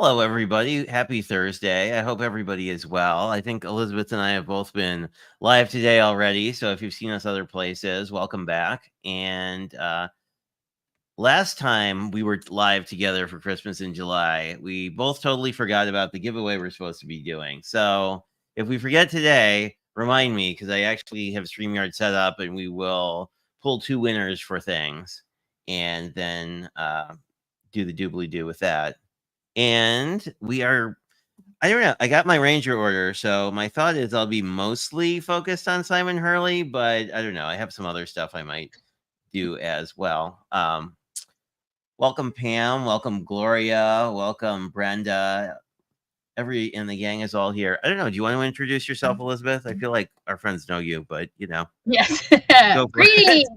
Hello, everybody. Happy Thursday. I hope everybody is well. I think Elizabeth and I have both been live today already. So if you've seen us other places, welcome back. And last time we were live together for Christmas in July, we both totally forgot about the giveaway we're supposed to be doing. So if we forget today, remind me, because I actually have StreamYard set up and we will pull 2 winners for things and then do the doobly-doo with that. And we are, I don't know, I got my Ranger order, so my thought is I'll be mostly focused on Simon Hurley, but I don't know, I have some other stuff I might do as well. Welcome Pam, welcome Gloria, welcome Brenda. And the gang is all here. I don't know, do you want to introduce yourself, Elizabeth? I feel like our friends know you, but you know. Yes. Go for Greetings.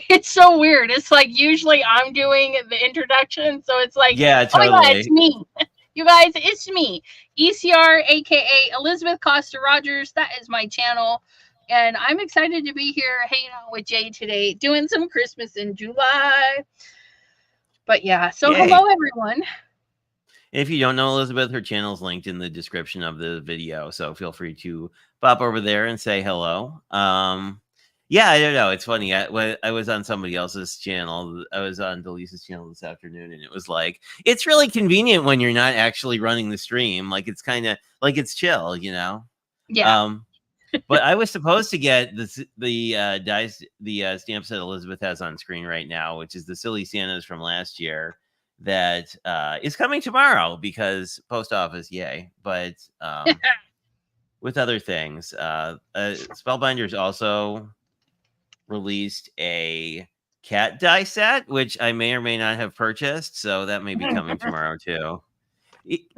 It's so weird. It's like usually I'm doing the introduction, so it's like, yeah, oh my god, totally. it's me. You guys, it's me, ECR, aka Elizabeth Costa Rogers. That is my channel, and I'm excited to be here hanging out with Jay today, doing some Christmas in July. But yeah, so Yay. hello everyone. If you don't know Elizabeth, her channel is linked in the description of the video, so feel free to pop over there and say hello. Yeah, I don't know. It's funny. I was on somebody else's channel. I was on Delisa's channel this afternoon, and it was like, it's really convenient when you're not actually running the stream. Like, it's kind of like it's chill, you know? Yeah. But I was supposed to get the stamps that Elizabeth has on screen right now, which is the Silly Santas from last year. That is coming tomorrow because post office, yay! But with other things, Spellbinders also released a cat die set, which I may or may not have purchased, so that may be coming tomorrow too.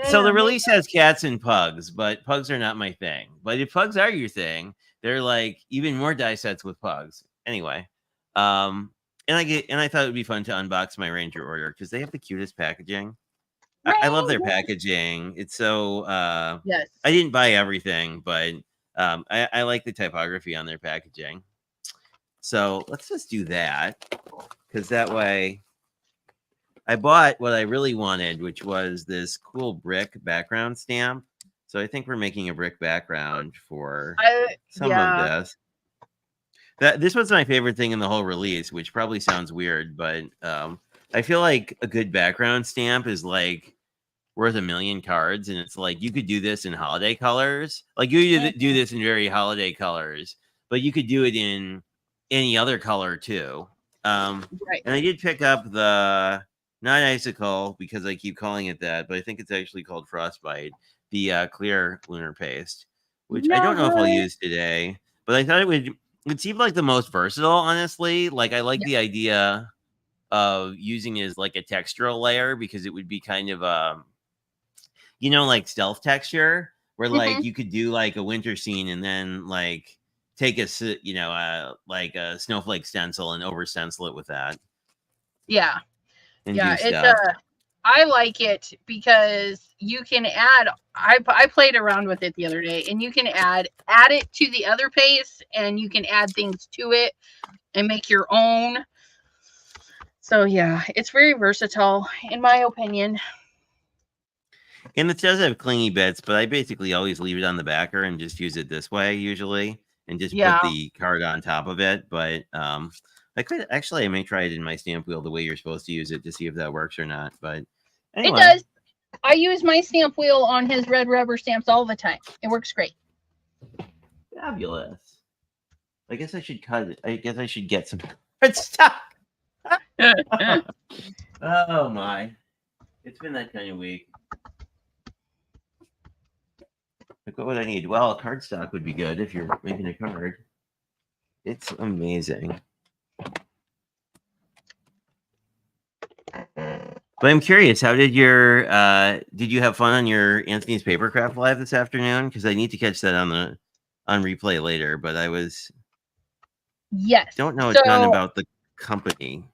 So the release has cats and pugs, but pugs are not my thing. But if pugs are your thing, they're like even more die sets with pugs. Anyway, and I thought it would be fun to unbox my Ranger order because they have the cutest packaging. I love their packaging. It's so Yes. I didn't buy everything, but I like the typography on their packaging. So let's just do that because that way I bought what I really wanted, which was this cool brick background stamp. So I think we're making a brick background for some of this. This was my favorite thing in the whole release, which probably sounds weird, but I feel like a good background stamp is like worth 1,000,000 cards, and it's like you could do this in holiday colors. Like you do this in very holiday colors, but you could do it in any other color too. Right. And I did pick up the not icicle because I keep calling it that, but I think it's actually called frostbite. The clear lunar paste, which I don't know if I'll use today, but I thought it seemed like the most versatile, honestly. Like I like the idea of using it as like a textural layer because it would be kind of like stealth texture where like you could do like a winter scene and then like take like a snowflake stencil and over stencil it with that. Yeah. And yeah, do stuff. I like it because you can add. I played around with it the other day, and you can add it to the other paste, and you can add things to it and make your own. So yeah, it's very versatile in my opinion. And it does have clingy bits, but I basically always leave it on the backer and just use it this way usually, and just put the card on top of it. But I may try it in my stamp wheel the way you're supposed to use it to see if that works or not. But anyway. It does. I use my stamp wheel on his red rubber stamps all the time. It works great. Fabulous. I guess I should cut it. I guess I should get some stuff. Oh my. It's been that kind of week. Like, what would I need? Well, cardstock would be good if you're making a card. It's amazing. But I'm curious, how did you have fun on your Anthony's Papercraft Live this afternoon? Because I need to catch that on replay later, but I was don't know a ton about the company.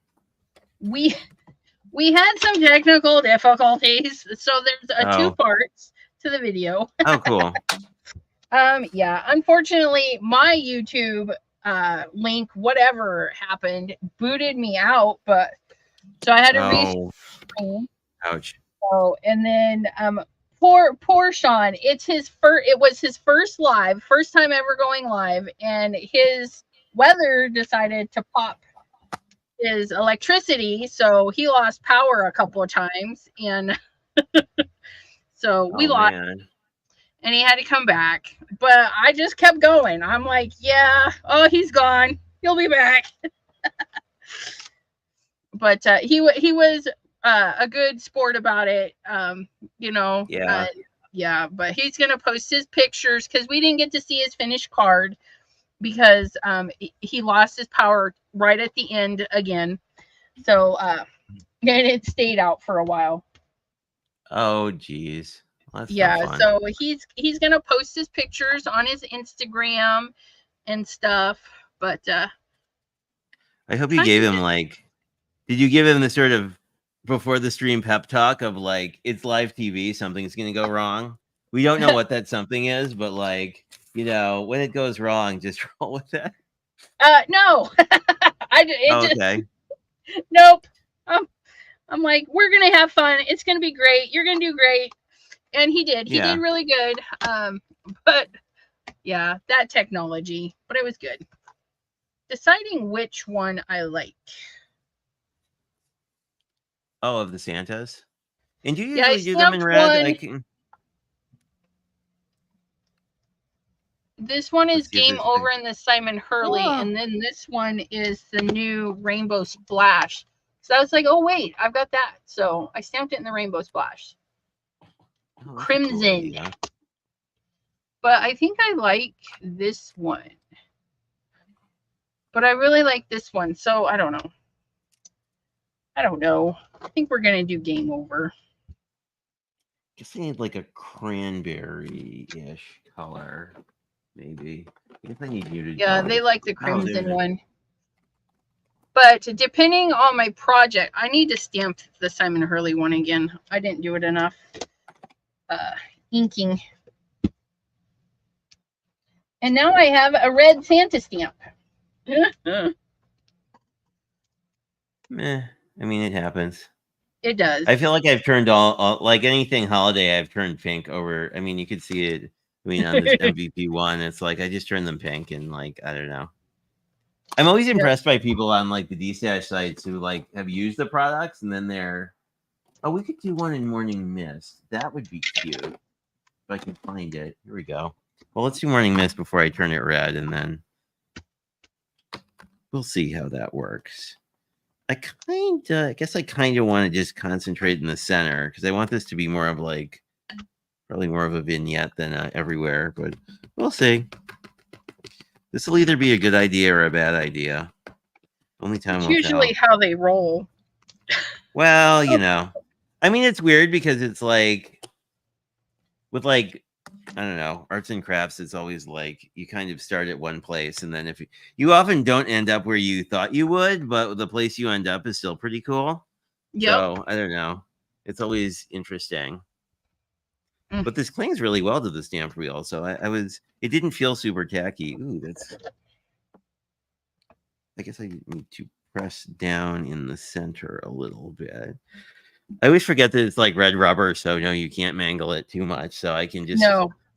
We had some technical difficulties, so there's 2 parts to the video. Oh, cool. Yeah, unfortunately, my YouTube link, whatever happened, booted me out, but so I had to restream. Ouch. So, and then poor Sean. It was his first time ever going live, and his weather decided to pop his electricity, so he lost power a couple of times, and so we Oh lost, man. and he had to come back. But I just kept going. I'm like, yeah, oh, he's gone. He'll be back. But he was a good sport about it. You know, Yeah. yeah. But he's gonna post his pictures because we didn't get to see his finished card because he lost his power right at the end again. So and it stayed out for a while. Oh geez. Well, that's no Yeah, fun. so he's gonna post his pictures on his Instagram and stuff. But I hope you trying gave to him like. Did you give him the sort of before the stream pep talk of like it's live TV, something's gonna go wrong? We don't know what that something is, but like when it goes wrong, just roll with it. no, it Oh, just okay. nope. I'm like, we're gonna have fun. It's gonna be great. You're gonna do great. And he did. He did Yeah. really good. But yeah, that technology. But it was good. Deciding which one I like. Oh, of the Santas. And do you Yeah, I usually do them in stamped red? I one. can. This one is Let's see if Game this. Over in the Simon Hurley, Oh. and then this one is the new Rainbow Splash. So I was like, oh wait, I've got that. So I stamped it in the Rainbow Splash. Oh, that's a cool Crimson. idea. But I think I like this one. But I really like this one, so I don't know. I think we're gonna do Game Over. Guess I need like a cranberry-ish color, maybe. I guess I need muted Yeah, they colors. like the Oh, crimson there's a. one. But depending on my project, I need to stamp the Simon Hurley one again. I didn't do it enough. Inking. And now I have a red Santa stamp. Meh. I mean, it happens. It does. I feel like I've turned all like anything holiday, I've turned pink over. I mean, you could see it. I mean, on this MVP one, it's like I just turned them pink, and like I don't know. I'm always Yeah. impressed by people on like the DStash sites who like have used the products, and then they're, oh, we could do one in Morning Mist. That would be cute. If I can find it. Here we go. Well, let's do Morning Mist before I turn it red, and then we'll see how that works. I guess I kind of want to just concentrate in the center because I want this to be more of like, probably more of a vignette than everywhere, but we'll see. This will either be a good idea or a bad idea. Only time It's will usually tell. how they roll. Well, I mean, it's weird because it's like, with like, I don't know, arts and crafts, it's always like you kind of start at one place, and then if you often don't end up where you thought you would, but the place you end up is still pretty cool. Yep. So I don't know. It's always interesting. But this clings really well to the stamp reel, so it didn't feel super tacky. Ooh, I guess I need to press down in the center a little bit. I always forget that it's like red rubber, so you can't mangle it too much. So I can just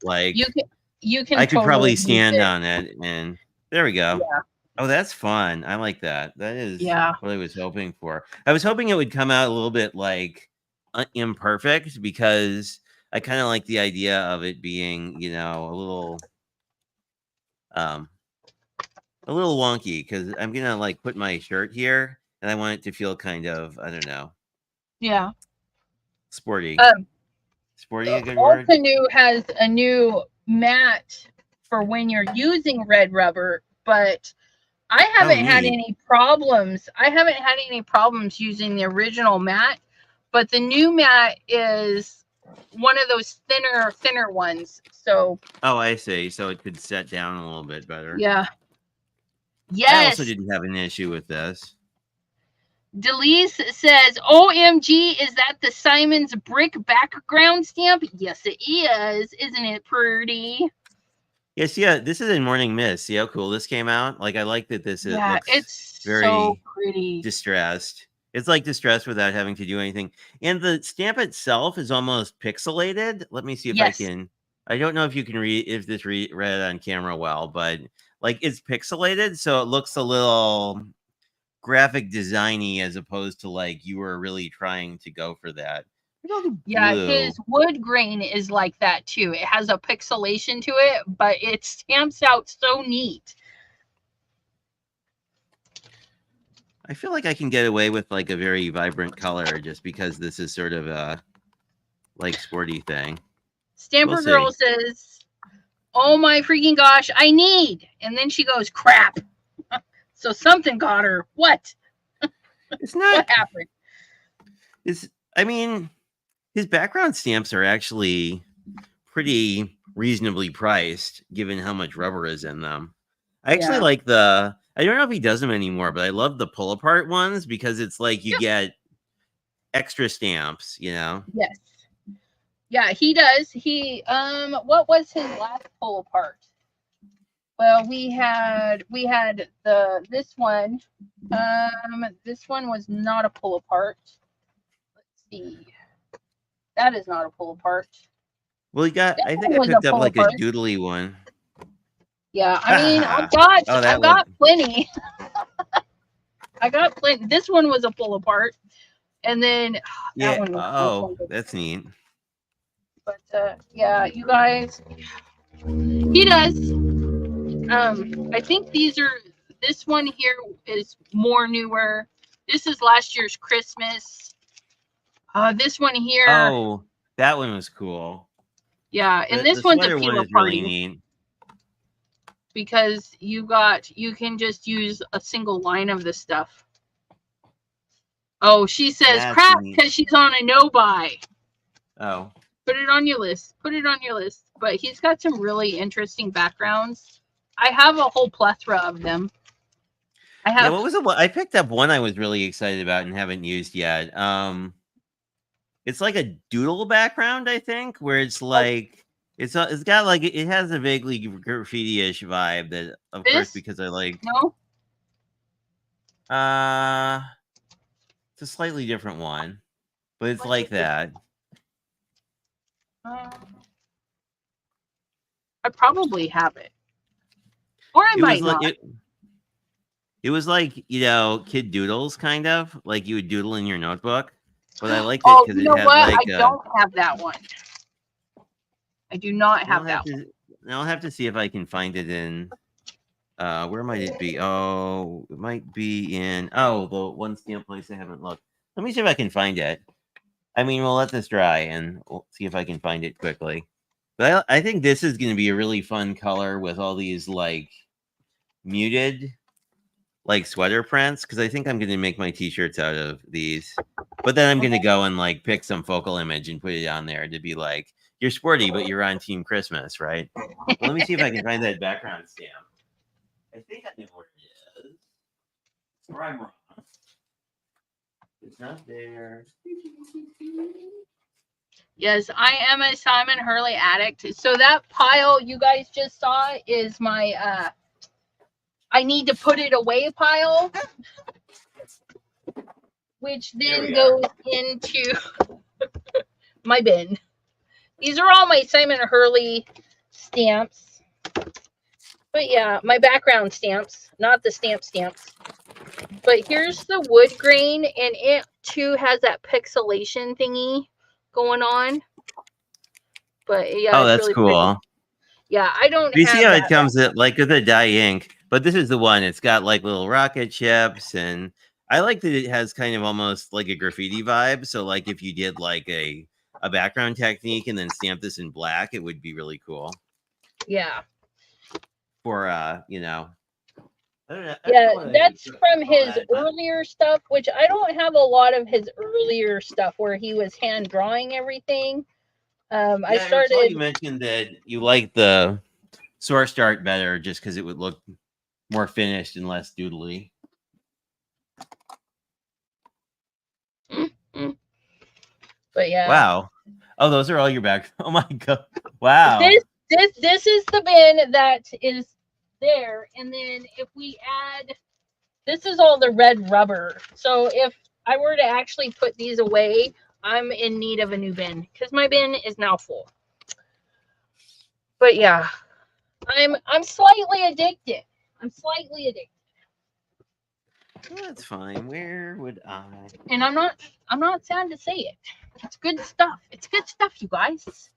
like you can I could totally probably stand on it, and there we go. Yeah. Oh, that's fun. I like that. That is Yeah. what I was hoping for. I was hoping it would come out a little bit like imperfect because I kind of like the idea of it being, a little wonky because I'm gonna like put my shirt here and I want it to feel kind of, I don't know, Yeah. sporty. Sporty, a good word? Altenew has a new mat for when you're using red rubber, but I haven't had any problems. I haven't had any problems using the original mat, but the new mat is one of those thinner ones. So oh, I see. So it could set down a little bit better. Yeah. I also Yes. didn't have an issue with this. Delise says, OMG, is that the Simon's brick background stamp? Yes, it is. Isn't it pretty? Yes, yeah. This is in Morning Mist. See how cool this came out? Like, I like that this looks it's very so pretty. distressed. It's like distress without having to do anything. And the stamp itself is almost pixelated. Let me see if I Yes. can. I don't know if you can read if this read it on camera well, but like it's pixelated, so it looks a little graphic designy as opposed to like you were really trying to go for that. Look at all the Yeah, blue. his wood grain is like that too. It has a pixelation to it, but it stamps out so neat. I feel like I can get away with like a very vibrant color just because this is sort of a like sporty thing. Stamper We'll Girl see. says, "Oh my freaking gosh, I need." And then she goes, "Crap." So something got her. What? It's not. What happened? It's. I mean, his background stamps are actually pretty reasonably priced, given how much rubber is in them. I actually Yeah. like the. I don't know if he does them anymore, but I love the pull apart ones because it's like you get extra stamps. You know. Yes. Yeah, he does. He what was his last pull apart? Well, we had this one. This one was not a pull apart. Let's see. That is not a pull apart. Well, he got. That I think one I was a picked up pull like a apart. doodly one. Yeah, I mean, Oh, I've that one. got plenty. I got plenty. This one was a pull apart, and then that Yeah. one was. This Oh, one was. that's neat. But yeah, you guys, he does. I think these are. This one here is more newer. This is last year's Christmas. This one here, Oh, that one was cool. yeah, and The this one's a sweater one peel is really party neat. because you can just use a single line of this stuff. Oh, she says That's crap neat. because she's on a no buy. Oh, Put it on your list. Put it on your list. But he's got some really interesting backgrounds. I have a whole plethora of them. I yeah. have. What was it? I picked up one I was really excited about and haven't used yet. It's like a doodle background, I think, where it's like it's got like it has a vaguely graffiti-ish vibe that, of course, This? because I like. No. It's a slightly different one, but it's What like is it? that. I probably have it, or I It was might like not. it was like kid doodles kind of like you would doodle in your notebook, but I liked it Oh, because you it know had what? I like don't have that one. I do not I'll have have that one. to I'll have to see if I can find it in where might it be? Oh, it might be in the one stamp place I haven't looked. Let me see if I can find it. I mean, we'll let this dry and we'll see if I can find it quickly. But I think this is going to be a really fun color with all these like muted like sweater prints because I think I'm going to make my t-shirts out of these. But then I'm going to go and like pick some focal image and put it on there to be like, you're sporty, but you're on Team Christmas, right? Well, let me see if I can find that background stamp. I think I know where it is. Or I'm wrong. It's not there. Yes, I am a Simon Hurley addict. So that pile you guys just saw is my I need to put it away pile, which then goes into my bin. These are all my Simon Hurley stamps. But yeah, my background stamps, not the stamps. But here's the wood grain, and it too has that pixelation thingy going on. But yeah, Oh, it's that's really cool. pretty. Yeah, I don't You have see how that. it comes like with a dye ink, but this is the one. It's got like little rocket ships, and I like that it has kind of almost like a graffiti vibe. So like if you did like a background technique and then stamp this in black, it would be really cool. Yeah. For That's from his earlier stuff, which I don't have a lot of his earlier stuff where he was hand drawing everything. I started. You mentioned that you like the source art better just because it would look more finished and less doodly. But yeah. Wow. Oh, those are all your back. Oh my god. Wow. This is the bin that is there, and then if we add, this is all the red rubber. So if I were to actually put these away, I'm in need of a new bin because my bin is now full. But yeah, I'm slightly addicted. I'm slightly addicted. Well, that's fine. Where would I? And I'm not sad to say it. It's good stuff. It's good stuff, you guys.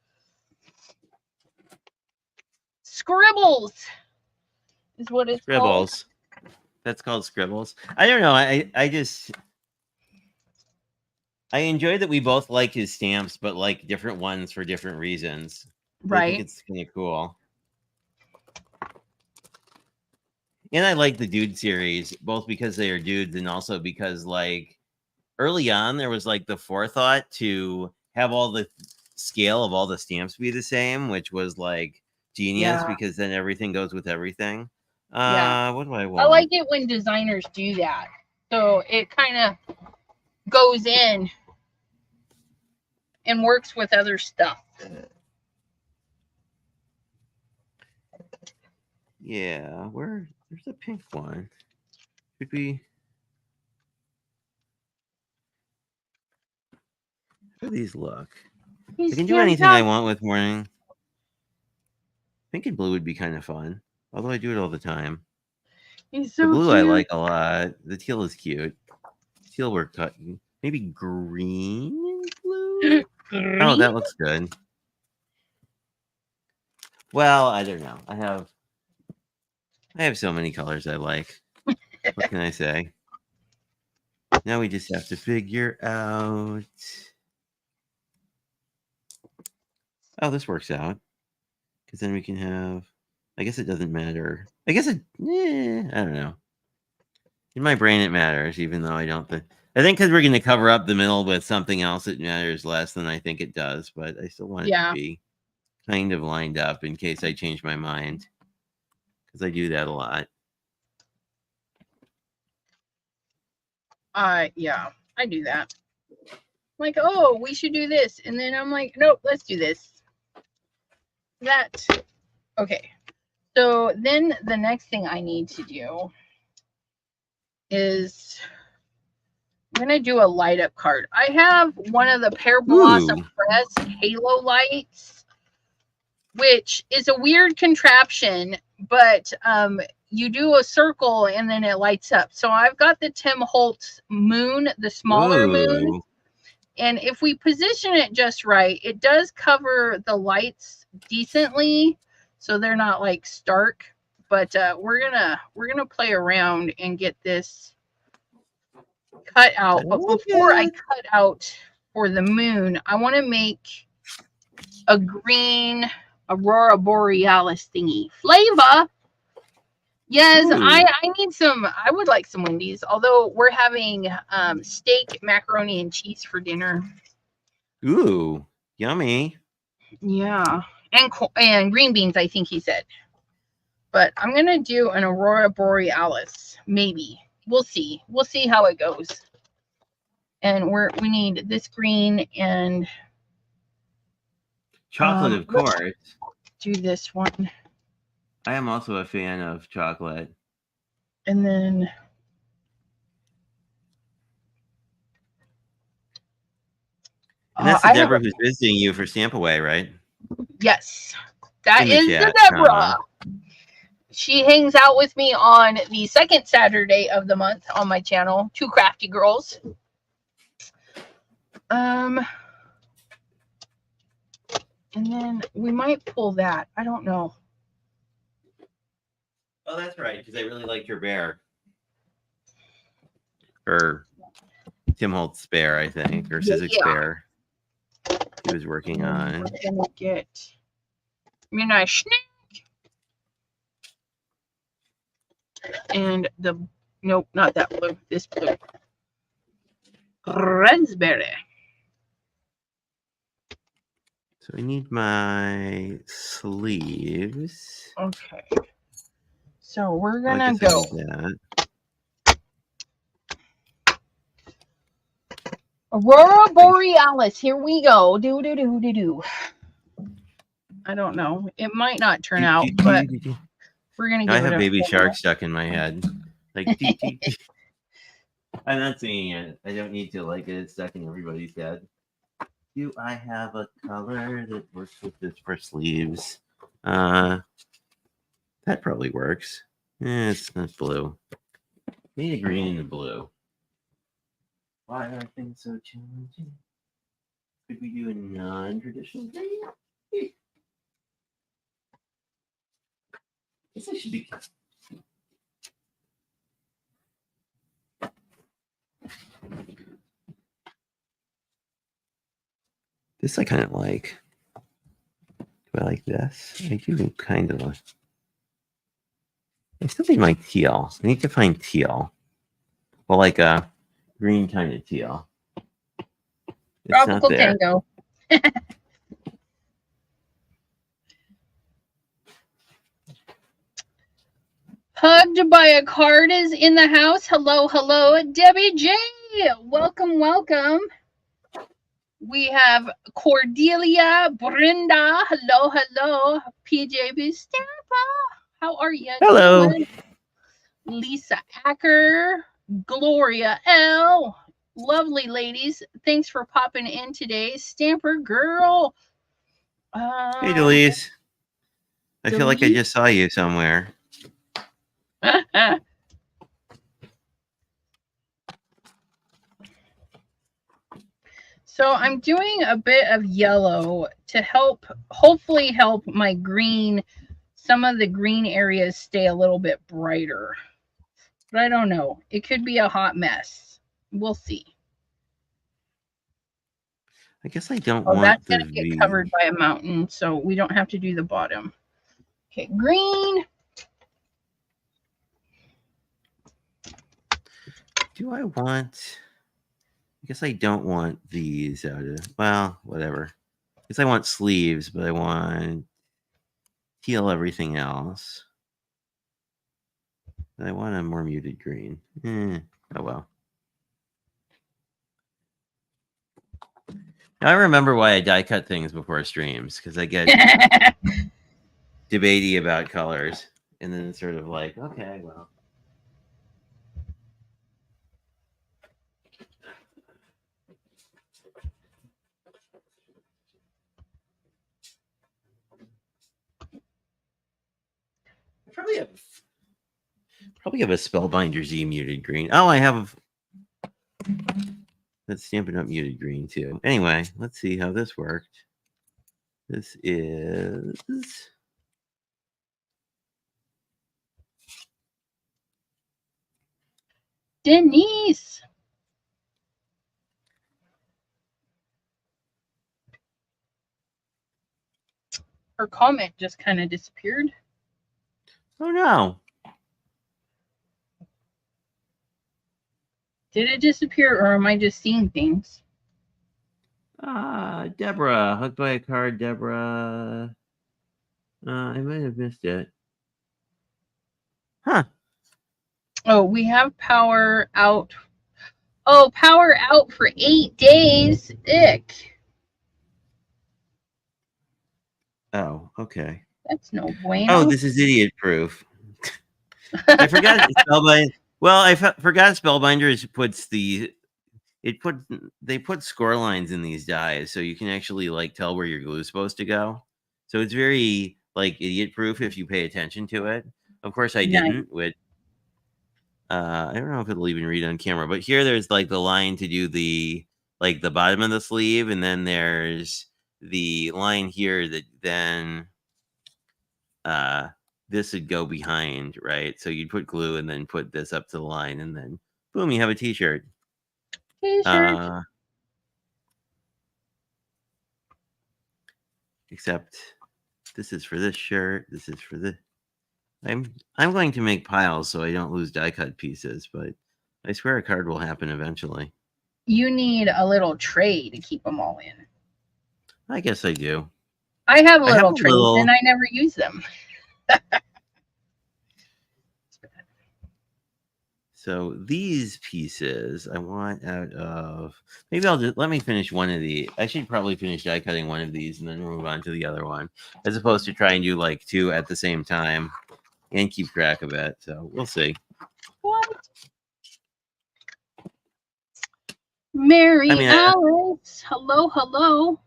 Scribbles is what it's called. Scribbles. That's called Scribbles. I don't know. I just I enjoy that we both like his stamps, but like different ones for different reasons. Right. I think it's kind of cool. And I like the dude series, both because they are dudes and also because like early on there was like the forethought to have all the scale of all the stamps be the same, which was like genius because then everything goes with everything. What do I want? I like it when designers do that. So it kind of goes in and works with other stuff. Yeah, there's a pink one. Could be. How do these look? I can do anything I want with morning. Pink and blue would be kind of fun. Although I do it all the time. He's so the blue cute. I like a lot. The teal is cute. Teal we're cutting. Maybe green and blue? Green? Oh, that looks good. Well, I don't know. I have so many colors I like. What can I say? Now we just have to figure out. Oh, this works out. Because then we can have. I guess it doesn't matter. I guess I don't know. In my brain, it matters, even though I don't. I think because we're going to cover up the middle with something else, it matters less than I think it does. But I still want it to be kind of lined up in case I change my mind. Because I do that a lot. Yeah, I do that. Like, oh, we should do this. And then I'm like, nope, let's do this. Okay. So then the next thing I need to do is I'm going to do a light up card. I have one of the Pear Blossom Press Halo lights, which is a weird contraption, but you do a circle and then it lights up. So I've got the Tim Holtz moon, the smaller moon. And if we position it just right, it does cover the lights decently, so they're not like stark. But we're gonna play around and get this cut out. But before I cut out for the moon, I want to make a green Aurora Borealis thingy flavor. Yes, I need some. I would like some Wendy's. Although we're having steak, macaroni, and cheese for dinner. Ooh, yummy. Yeah, and green beans. I think he said. But I'm gonna do an Aurora Borealis. Maybe we'll see. We'll see how it goes. And we need this green and chocolate, of course. Do this one. I am also a fan of chocolate. And then and that's the Deborah who's visiting you for Stamp Away, right? Yes. That is the Deborah. She hangs out with me on the second Saturday of the month on my channel, Two Crafty Girls. And then we might pull that. I don't know. Oh, that's right, because I really liked your bear. Or Tim Holtz bear, I think, or Sizzix bear. He was working on. We're gonna get Mina Schnick and nope, not that blue. This blue. Raspberry. So I need my sleeves. Okay. So we're gonna go. Aurora Borealis. Here we go. Do. I don't know. It might not turn out, but we're gonna. I have Baby Shark stuck in my head. Like. I'm not singing it. I don't need to like get it stuck in everybody's head. Do I have a color that works with this for sleeves? That probably works. It's not blue. Need a green and a blue. Why are things so challenging? Could we do a non-traditional green? Guess I should be. This I kind of like. Do I like this? I do kind of. I still need my teal. I need to find teal. Well, like a green kind of teal. It's Tropical not there. Tango. Hugged by a card is in the house. Hello, hello, Debbie J. Welcome, welcome. We have Cordelia, Brenda. Hello, hello. PJB Stampa. How are you Hello. doing? Lisa Acker, Gloria L. Lovely ladies. Thanks for popping in today. Stamper girl. Hey, Delise. I feel like I just saw you somewhere. So I'm doing a bit of yellow to hopefully help my green, some of the green areas stay a little bit brighter. But I don't know. It could be a hot mess. We'll see. I guess I don't want that's the going to get covered by a mountain, so we don't have to do the bottom. Okay, green. Do I want... I guess I don't want these out of... Well, whatever. I guess I want sleeves, but I want teal everything else. But I want a more muted green. Oh well. Now I remember why I die cut things before streams, because I get debatey about colors. And then it's sort of like, okay, well. I probably have a Spellbinder Z muted green. Oh, I have that Stampin' Up! Muted green too. Anyway, let's see how this worked. This is Denise. Her comment just kind of disappeared. Oh no. Did it disappear, or am I just seeing things? Deborah. Hooked by a card, Deborah. I might have missed it. Huh. Oh, we have power out. Oh, power out for 8 days. Ick. Oh, okay. That's no bueno. Oh, this is idiot proof. I forgot Spellbinder. Well, I forgot Spellbinder puts they put score lines in these dies, so you can actually like tell where your glue is supposed to go. So it's very like idiot proof if you pay attention to it. Of course, I didn't. With I don't know if it'll even read on camera, but here there's like the line to do the bottom of the sleeve, and then there's the line here that then this would go behind, right? So you'd put glue and then put this up to the line, and then boom, you have a t-shirt. Except this is for this shirt. This is for the. I'm going to make piles so I don't lose die cut pieces, but I swear a card will happen eventually. You need a little tray to keep them all in. I guess I do. I have little trays and I never use them. So these pieces I want out of, maybe I'll just, let me finish one of these. I should probably finish die cutting one of these and then move on to the other one, as opposed to try and do like 2 at the same time and keep track of it. So we'll see. What? Mary I mean, Alice. Hello, hello.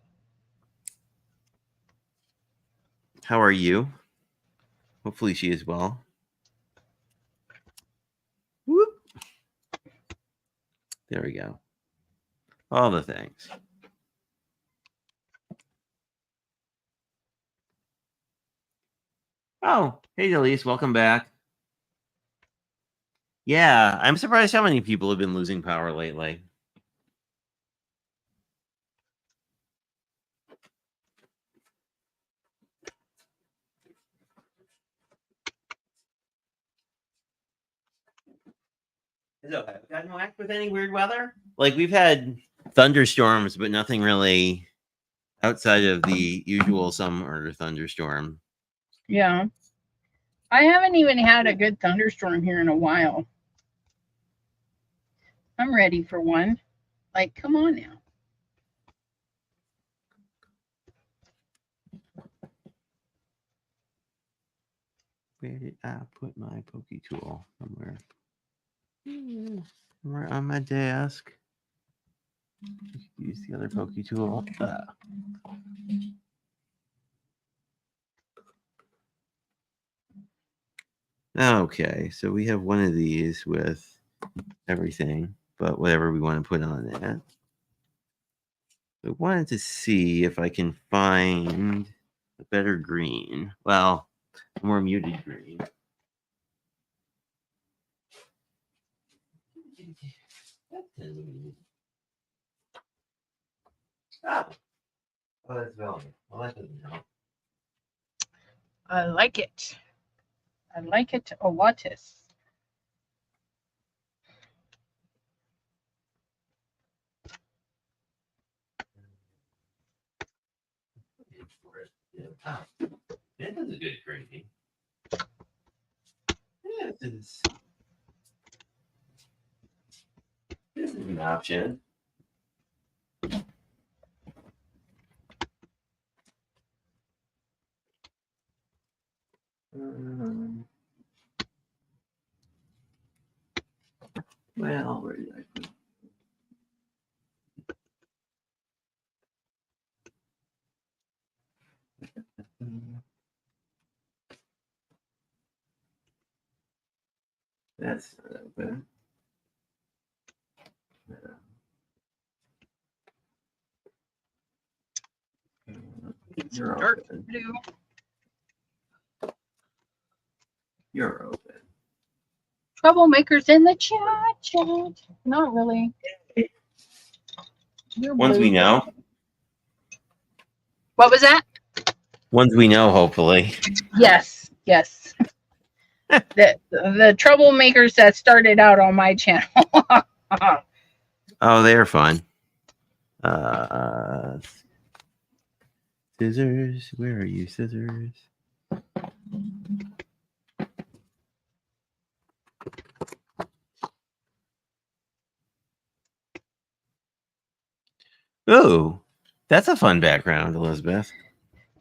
how are you? Hopefully she is well. Whoop. There we go. All the things. Oh, hey, Delise. Welcome back. Yeah, I'm surprised how many people have been losing power lately. Is it okay? Gotten whacked with any weird weather? Like, we've had thunderstorms, but nothing really outside of the usual summer thunderstorm. Yeah. I haven't even had a good thunderstorm here in a while. I'm ready for one. Like, come on now. Where did I put my pokey tool? Somewhere. Somewhere on my desk. Use the other pokey tool. Okay, so we have one of these with everything, but whatever we want to put on that. I wanted to see if I can find a better green. Well, a more muted green. Oh, that's velvet. Well, that doesn't help. I like it. I like it a lot. Oh, that is a good green. Yeah, this is an option. Well, where did I put it? That's not open. You're Dark open. blue. You're open. Troublemakers in the chat. Not really. You're Ones blue. we know. What was that? Ones we know, hopefully. Yes, yes. the troublemakers that started out on my channel. Oh, they are fun. Scissors. Where are you, scissors? Oh, that's a fun background, Elizabeth.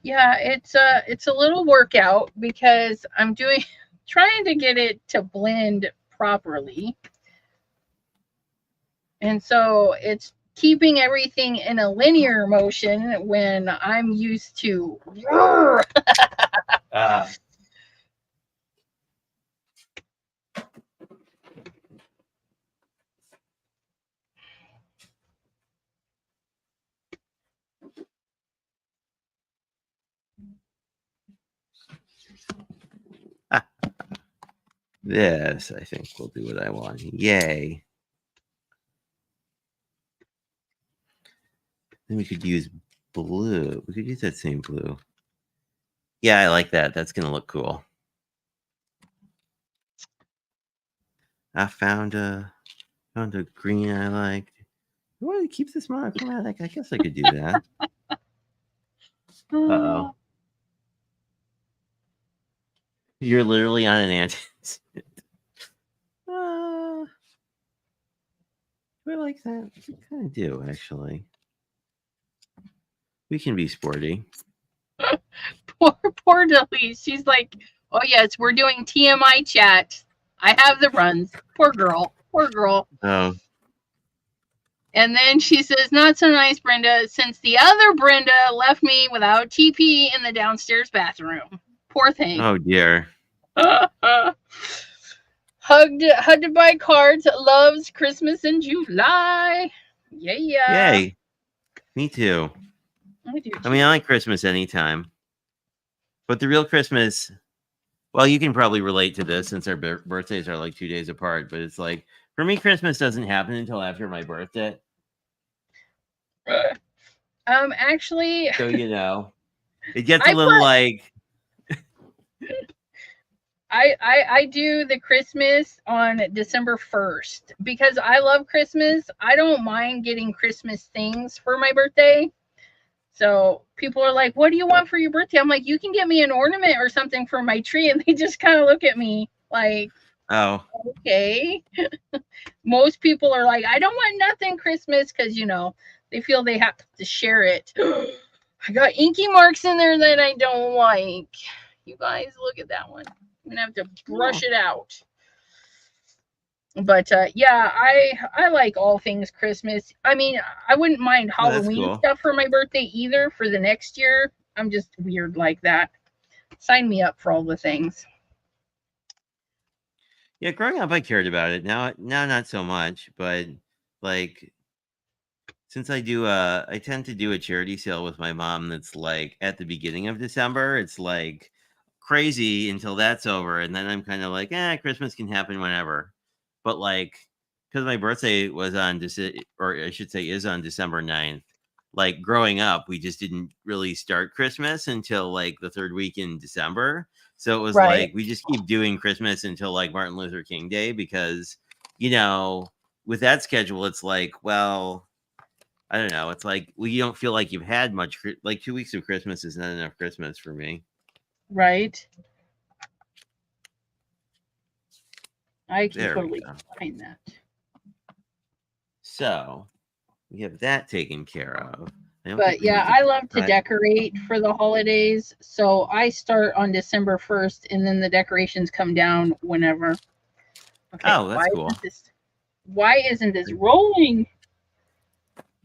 Yeah, it's a little workout because I'm trying to get it to blend properly. And so it's keeping everything in a linear motion when I'm used to This, I think, will do what I want. Yay. Then we could use blue. We could use that same blue. Yeah, I like that. That's going to look cool. I found a green I liked. I want to keep this monochromatic. I guess I could do that. Uh-oh. You're literally on an antacid. Do I like that? I kind of do, actually. We can be sporty. poor Delise. She's like, oh yes, we're doing TMI chat. I have the runs. Poor girl. Poor girl. Oh. And then she says, not so nice, Brenda, since the other Brenda left me without TP in the downstairs bathroom. Poor thing. Oh dear. Hugged by cards, loves Christmas in July. Yeah. Yay. Me too. I do I mean, I too. like Christmas anytime. But the real Christmas, well, you can probably relate to this since our birthdays are like 2 days apart. But it's like, for me, Christmas doesn't happen until after my birthday. Actually, So, it gets a I little put like, I do the Christmas on December 1st because I love Christmas. I don't mind getting Christmas things for my birthday. So people are like, "What do you want for your birthday?" I'm like, "You can get me an ornament or something for my tree." And they just kind of look at me like, oh, "Okay." Most people are like, "I don't want nothing Christmas," because they feel they have to share it. I got inky marks in there that I don't like. You guys, look at that one. I'm gonna have to brush it out. But yeah, I like all things Christmas. I mean, I wouldn't mind oh, that's Halloween cool. stuff for my birthday either for the next year. I'm just weird like that. Sign me up for all the things. Yeah, growing up, I cared about it. Now, not so much. But like, since I tend to do a charity sale with my mom that's like at the beginning of December. It's like crazy until that's over, and then I'm kind of like, Christmas can happen whenever. But like, because my birthday was on or I should say, is on December 9th. Like growing up, we just didn't really start Christmas until like the third week in December. So it was Right, like we just keep doing Christmas until like Martin Luther King Day because you know with that schedule, it's like, well, I don't know. It's like, well, you don't feel like you've had much. Like 2 weeks of Christmas is not enough Christmas for me. right. I can There we totally go. find that. So we have that taken care of. I don't think But we yeah, need to I love to try. decorate for the holidays. So I start on December 1st and then the decorations come down whenever. Okay, Oh, that's cool. why isn't this rolling?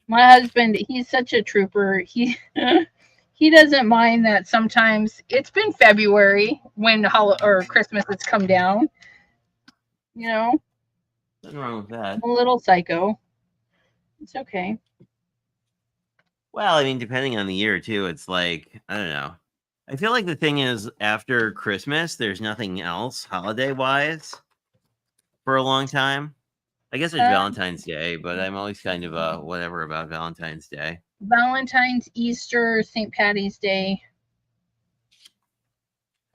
My husband, he's such a trooper. He doesn't mind that sometimes it's been February when or Christmas has come down. You know, Nothing wrong with that. I'm a little psycho. It's okay. Well, I mean, depending on the year too, it's like, I don't know. I feel like the thing is, after Christmas, there's nothing else holiday wise for a long time. I guess it's Uh, Valentine's Day, but I'm always kind of whatever about Valentine's Day. Valentine's, Easter, St. Patty's Day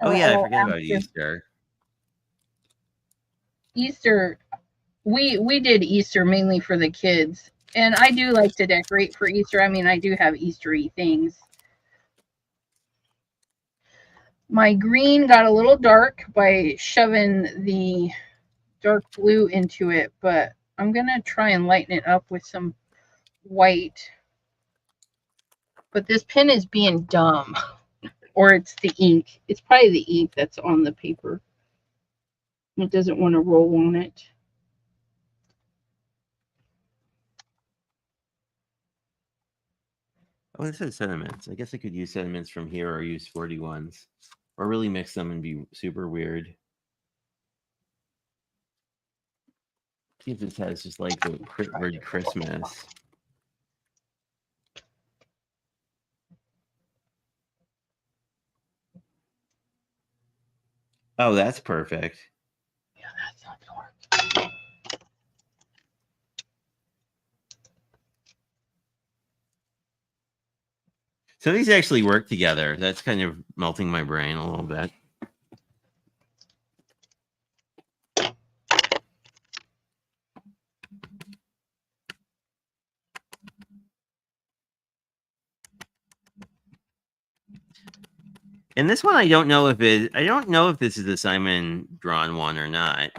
Oh are yeah, I all forget about after Easter. Easter. We did Easter mainly for the kids, and I do like to decorate for Easter. I mean, I do have Eastery things. My green got a little dark by shoving the dark blue into it, but I'm gonna try and lighten it up with some white. But this pen is being dumb, or it's the ink. It's probably the ink that's on the paper. It doesn't want to roll on it. Oh, this is sentiments. I guess I could use sentiments from here or use 41s. Or really mix them and be super weird. See if this has just like the word Christmas. Oh, that's perfect. Yeah, that's not gonna work. So these actually work together. That's kind of melting my brain a little bit. And this one, I don't know if this is a Simon drawn one or not.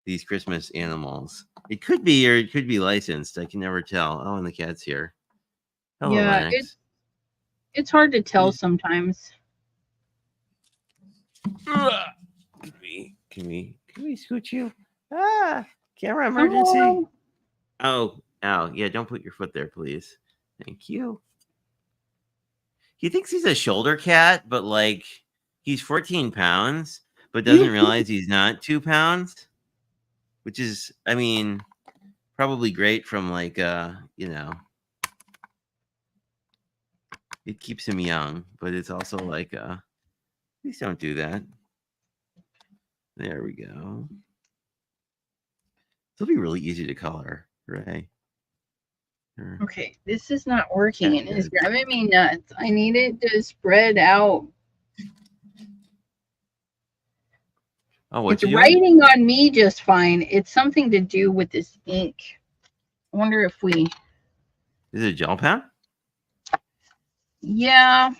These Christmas animals. It could be, or it could be licensed. I can never tell. Oh, and the cat's here. Hello, Yeah, Lennox. it's hard to tell sometimes. Can we scoot you? Ah, camera Come emergency. on. Oh, Ow. Yeah, don't put your foot there, please. Thank you. He thinks he's a shoulder cat, but like he's 14 pounds, but doesn't realize he's not 2 pounds, which is, I mean, probably great from like, it keeps him young, but it's also like, please don't do that. There we go. It'll be really easy to color, right? Okay, this is not working and it's driving me nuts. I need it to spread out. Oh, what It's you doing? writing on me just fine. It's something to do with this ink. I wonder if we... Is it a gel pen? Yeah.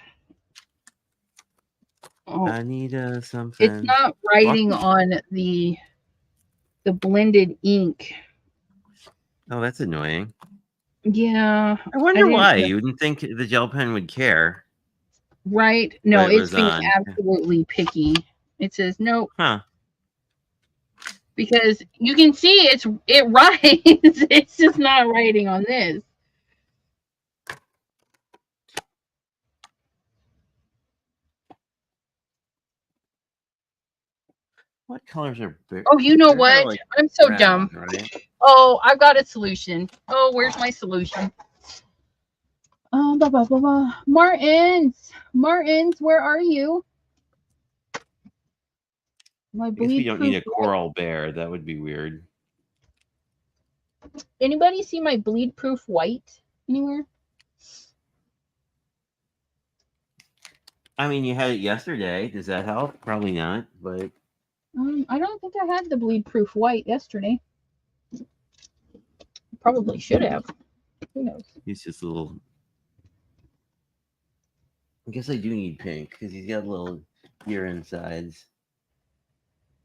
Oh, I need something. it's not writing on the blended ink. Oh, that's annoying. Yeah. I wonder why. You wouldn't think the gel pen would care. Right? No, it's being on. absolutely picky. It says nope. Huh. Because you can see it writes. It's just not writing on this. What colors are big? Oh, you know what? Like I'm so brown, dumb. right? Oh, I've got a solution. Oh, where's my solution? Martins, where are you? My I guess we don't need a bleed-proof coral bear. That would be weird. Anybody see my bleed-proof white anywhere? I mean, you had it yesterday. Does that help? Probably not, but I don't think I had the bleed-proof white yesterday. Probably should have. Who knows? he's just a little. I guess I do need pink because he's got little ear insides.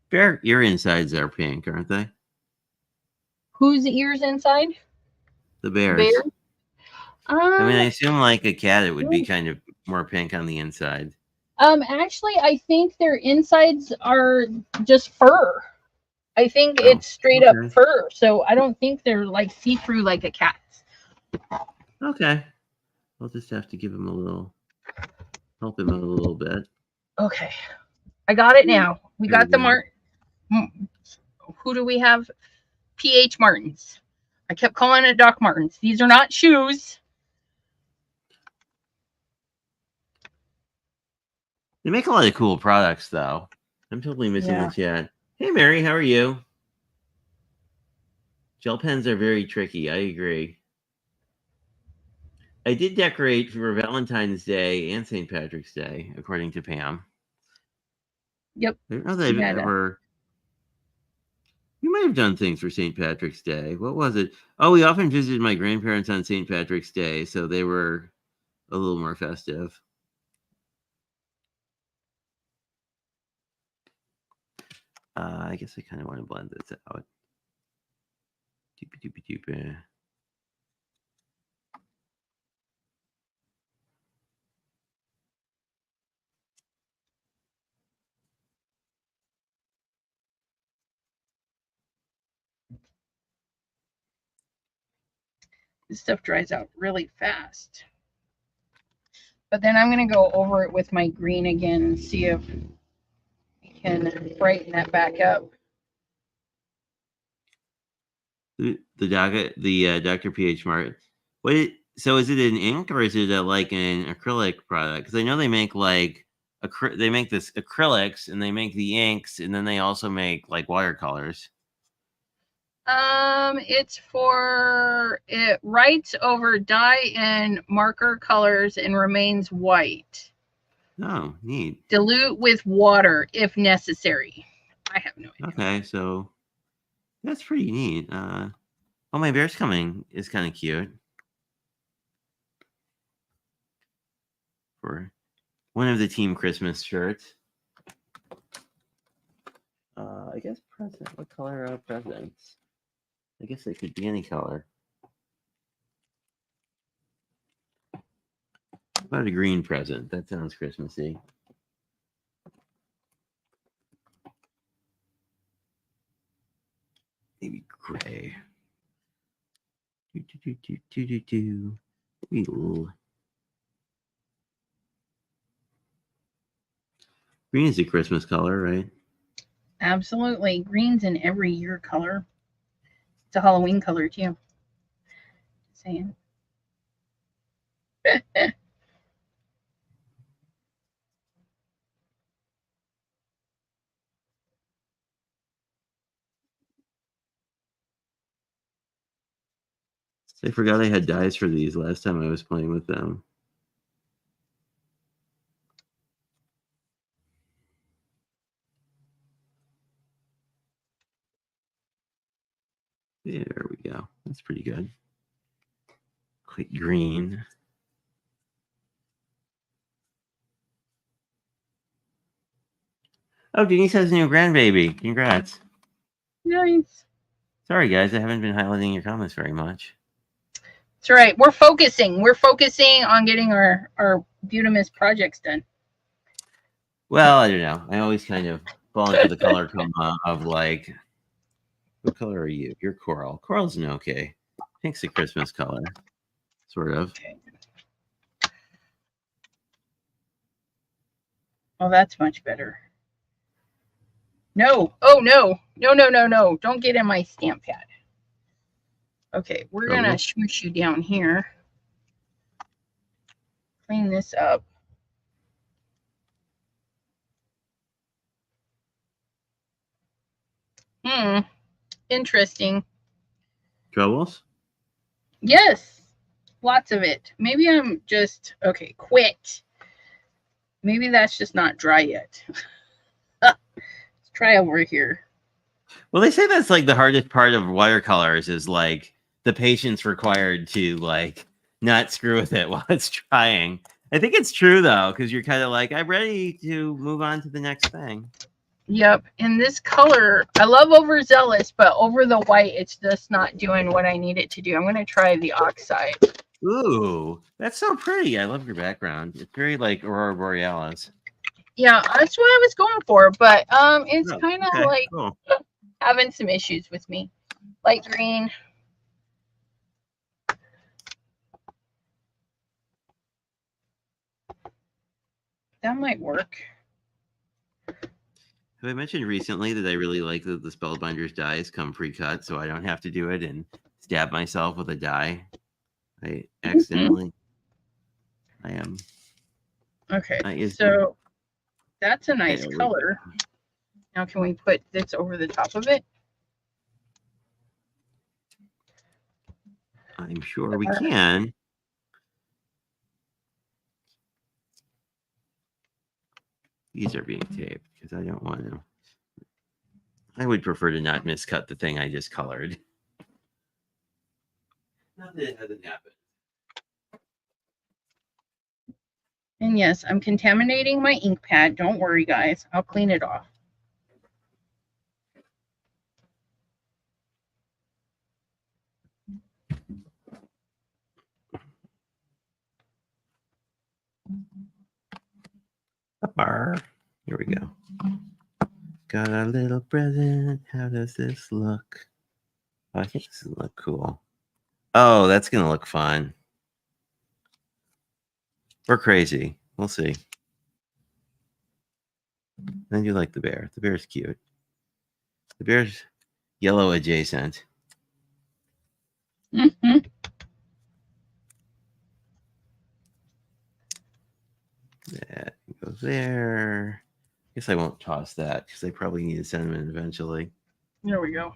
Bear ear insides are pink, aren't they? Whose ears inside? The bears. Bear? I mean, I assume like a cat, it would be kind of more pink on the inside. Actually, I think their insides are just fur. I think it's straight up fur, so I don't think they're like see-through like a cat's. Okay. I'll just have to give him a little, help him out a little bit. Okay. I got it now. We got the who do we have? PH Martins. I kept calling it Doc Martens. These are not shoes. They make a lot of cool products, though. I'm totally missing the chat. Hey, Mary, how are you? Gel pens are very tricky. I agree. I did decorate for Valentine's Day and St. Patrick's Day, according to Pam. Yep. I don't know that I've ever. We might have done things for St. Patrick's Day. What was it? Oh, we often visited my grandparents on St. Patrick's Day, so they were a little more festive. I guess I kind of want to blend this out. Doopy doopy doopy. This stuff dries out really fast. But then I'm going to go over it with my green again and see if we can brighten that back up. The Dr. PH Martin. So is it an ink or is it like an acrylic product? Because I know they make like they make this acrylics and they make the inks and then they also make like watercolors. It writes over dye and marker colors and remains white. Oh, neat. Dilute with water if necessary. I have no idea. Okay, so that's pretty neat. Oh, my bear's coming is kind of cute. For one of the team Christmas shirts. I guess present. What color are presents? I guess it could be any color. How about a green present? That sounds Christmassy. Maybe gray. Green is a Christmas color, right? Absolutely. Green's an every year color. It's a Halloween color too. Saying. I forgot I had dyes for these last time I was playing with them. There we go. That's pretty good. Quite green. Oh, Denise has a new grandbaby. Congrats. Nice. Sorry, guys. I haven't been highlighting your comments very much. That's right. We're focusing. We're focusing on getting our Butamus projects done. Well, I don't know. I always kind of fall into the color coma of like, what color are you? You're coral. Coral's an okay. Pink's a Christmas color. Sort of. Okay. Oh, that's much better. No. Oh, no. No. Don't get in my stamp pad. Okay, we're going to smoosh you down here. Clean this up. Interesting. Troubles? Yes. Lots of it. Maybe I'm just... Okay, quit. Maybe that's just not dry yet. Let's try over here. Well, they say that's like the hardest part of watercolors is like the patience required to like not screw with it while it's drying. I think it's true though, because you're kind of like, I'm ready to move on to the next thing. Yep. And this color, I love overzealous, but over the white, it's just not doing what I need it to do. I'm going to try the oxide. Ooh, that's so pretty. I love your background. It's very like Aurora Borealis. Yeah, that's what I was going for, but it's kind of like cool. having some issues with me. Light green. That might work. Have I mentioned recently that I really like that the Spellbinder's dies come pre-cut, so I don't have to do it and stab myself with a die? I accidentally. I am. Okay, so that's a nice color. Now, can we put this over the top of it? I'm sure we can. These are being taped because I don't want to. I would prefer to not miscut the thing I just colored. Not that it hasn't happened. And yes, I'm contaminating my ink pad. Don't worry, guys. I'll clean it off. Here we go. Got a little present. How does this look? Oh, I think this will look cool. Oh, that's going to look fun. Or crazy. We'll see. Then you like the bear. The bear's cute. The bear's yellow adjacent. Mm-hmm. That goes there. I guess I won't toss that because I probably need a sentiment eventually. There we go.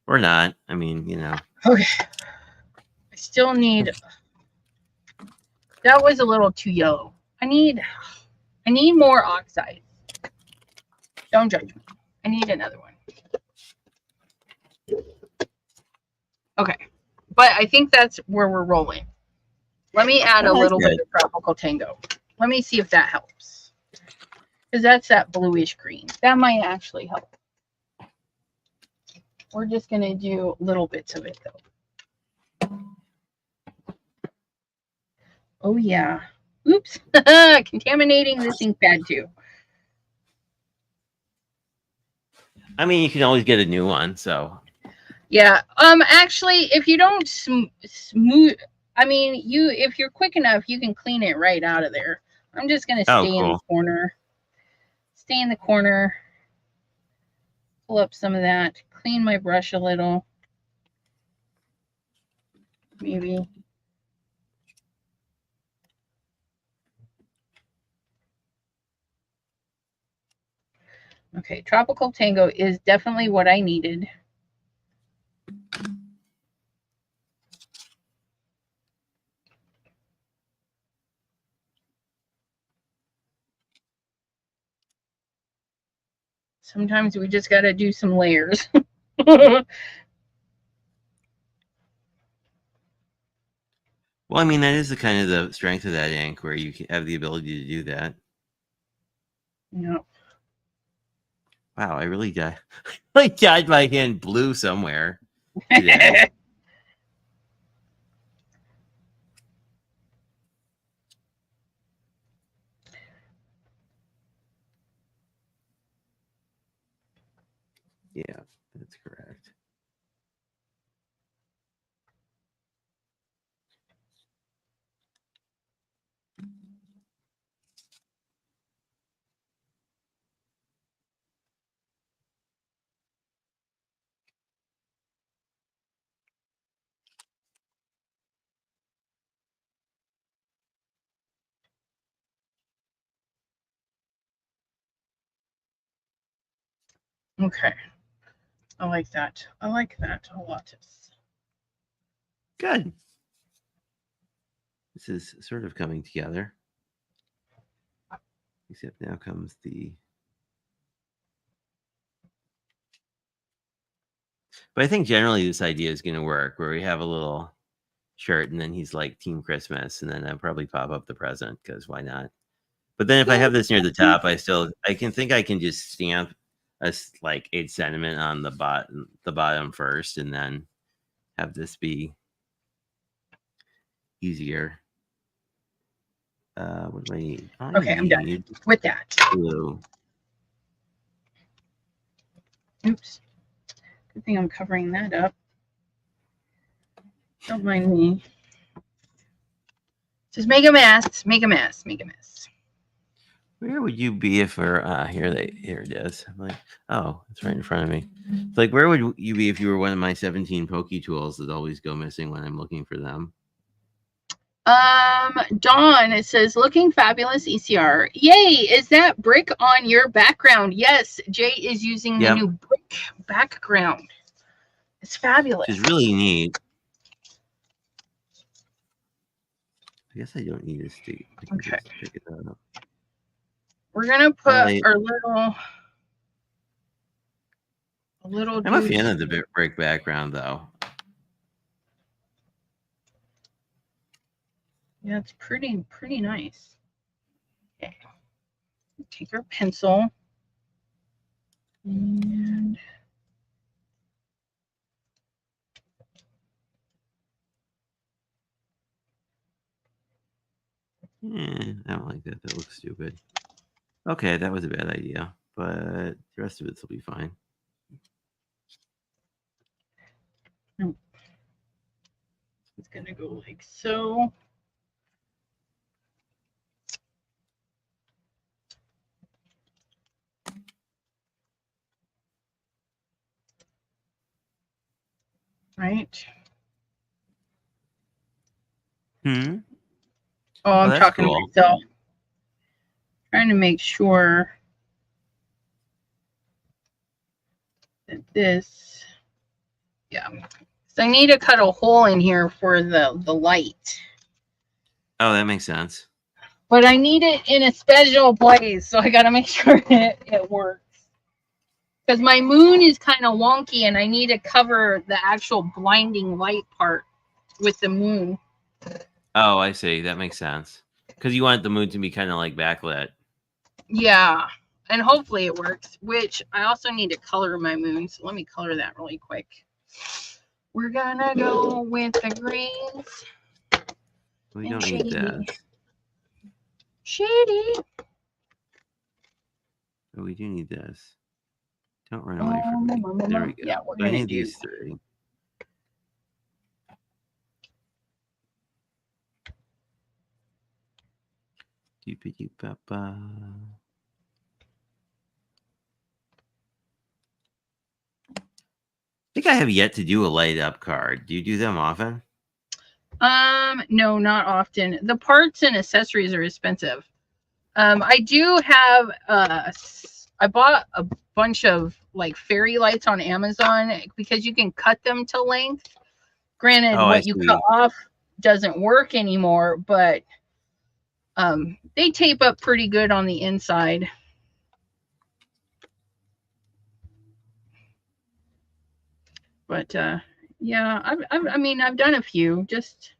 Or not. I mean, you know. Okay. I still need... That was a little too yellow. I need more oxide. Don't judge me. I need another one. Okay. But I think that's where we're rolling. Let me add a little bit of Tropical Tango. Let me see if that helps. Because that's that bluish green. That might actually help. We're just going to do little bits of it, though. Oh, yeah. Oops. Contaminating this ink pad, too. I mean, you can always get a new one, so. Yeah. Actually, if you don't smooth, I mean, if you're quick enough, you can clean it right out of there. I'm just gonna Oh, stay in the cool. corner. Stay in the corner. Pull up some of that. Clean my brush a little. Maybe. Okay, Tropical Tango is definitely what I needed. Sometimes we just got to do some layers. Well, I mean, that is the kind of the strength of that ink where you have the ability to do that. No. Wow, I really dyed my hand blue somewhere today. Yeah, that's correct. Okay. I like that. I like that a lot. Good. This is sort of coming together. Except now comes the. But I think generally this idea is going to work where we have a little shirt and then he's like Team Christmas and then I'll probably pop up the present because why not? But then if I have this near the top, I can just stamp a like 8 sentiment on the bottom first and then have this be easier. What do I need? I Okay, I'm done need with that. blue. Oops. Good thing I'm covering that up. Don't mind me. Just make a mess. Make a mess. Make a mess. Where would you be if we're here it is. I'm like, oh, it's right in front of me. It's like, where would you be if you were one of my 17 Poke tools that always go missing when I'm looking for them? Dawn, it says, looking fabulous, ECR. Yay, is that brick on your background? Yes, Jay is using the new brick background. It's fabulous. Which is really neat. I guess I don't need a stick. I can just pick it up. We're gonna put our little. I'm a fan of the brick background, though. Yeah, it's pretty nice. Okay. Take our pencil and I don't like that. That looks stupid. Okay, that was a bad idea, but the rest of it will be fine. It's gonna go like so. Right. Oh, I'm talking cool. to myself. Trying to make sure that this, yeah. So I need to cut a hole in here for the light. Oh, that makes sense. But I need it in a special place, so I got to make sure it works. Because my moon is kind of wonky, and I need to cover the actual blinding light part with the moon. Oh, I see. That makes sense. Because you want the moon to be kind of like backlit. Yeah, and hopefully it works. Which I also need to color my moon, so let me color that really quick. We're gonna go with the greens. We don't need that. Shady. But we do need this. Don't run away from me. There we go. Yeah, I need these 3. Doop-a-doop-a-ba. I think I have yet to do a light up card. Do you do them often? No, not often. The parts and accessories are expensive. I do have I bought a bunch of like fairy lights on Amazon because you can cut them to length. Granted, Oh, I what you cut see. off doesn't work anymore, but they tape up pretty good on the inside. But yeah, I've done a few. Just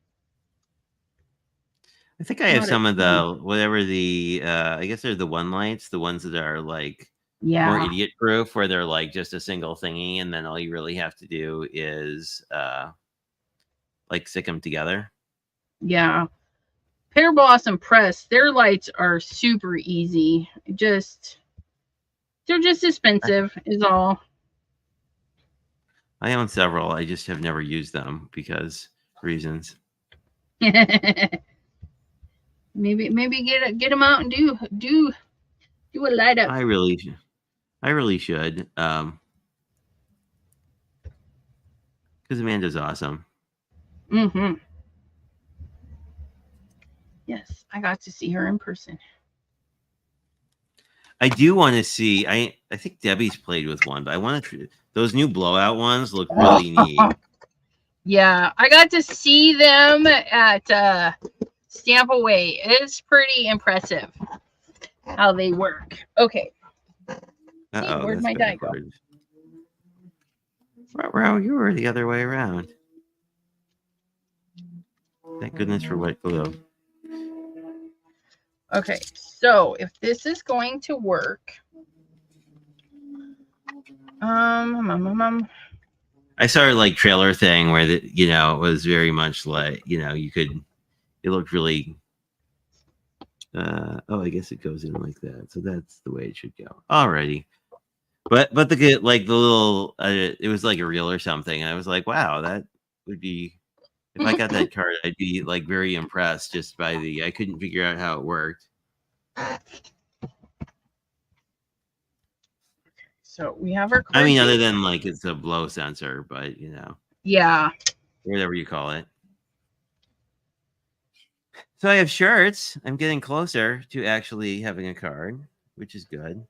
I think I have not a some of ton. the whatever the I guess they're the one lights, the ones that are like more Yeah, idiot proof, where they're like just a single thingy, and then all you really have to do is like stick them together. yeah. Pear Blossom Press, their lights are super easy. They're just expensive, is all. I own several. I just have never used them because reasons. Maybe get them out and do a light up. I really should. Because Amanda's awesome. Mm-hmm. Yes, I got to see her in person. I do want to see. I think Debbie's played with one, but I want to. Those new blowout ones look really neat. Yeah, I got to see them at Stamp Away. It's pretty impressive how they work. Okay. Uh-oh, Where'd that's my die go? backwards. Ruh-roh, you were the other way around. Thank goodness for wet glue. Okay, so if this is going to work, I saw a like trailer thing where it was very much like you could. It looked really. Oh, I guess it goes in like that, so that's the way it should go. Alrighty, but the little it was like a reel or something. I was like, wow, that would be. If I got that card, I'd be like very impressed just by the. I couldn't figure out how it worked. So we have our. I mean, other than like it's a blow sensor, but Yeah. Whatever you call it. So I have shirts. I'm getting closer to actually having a card, which is good.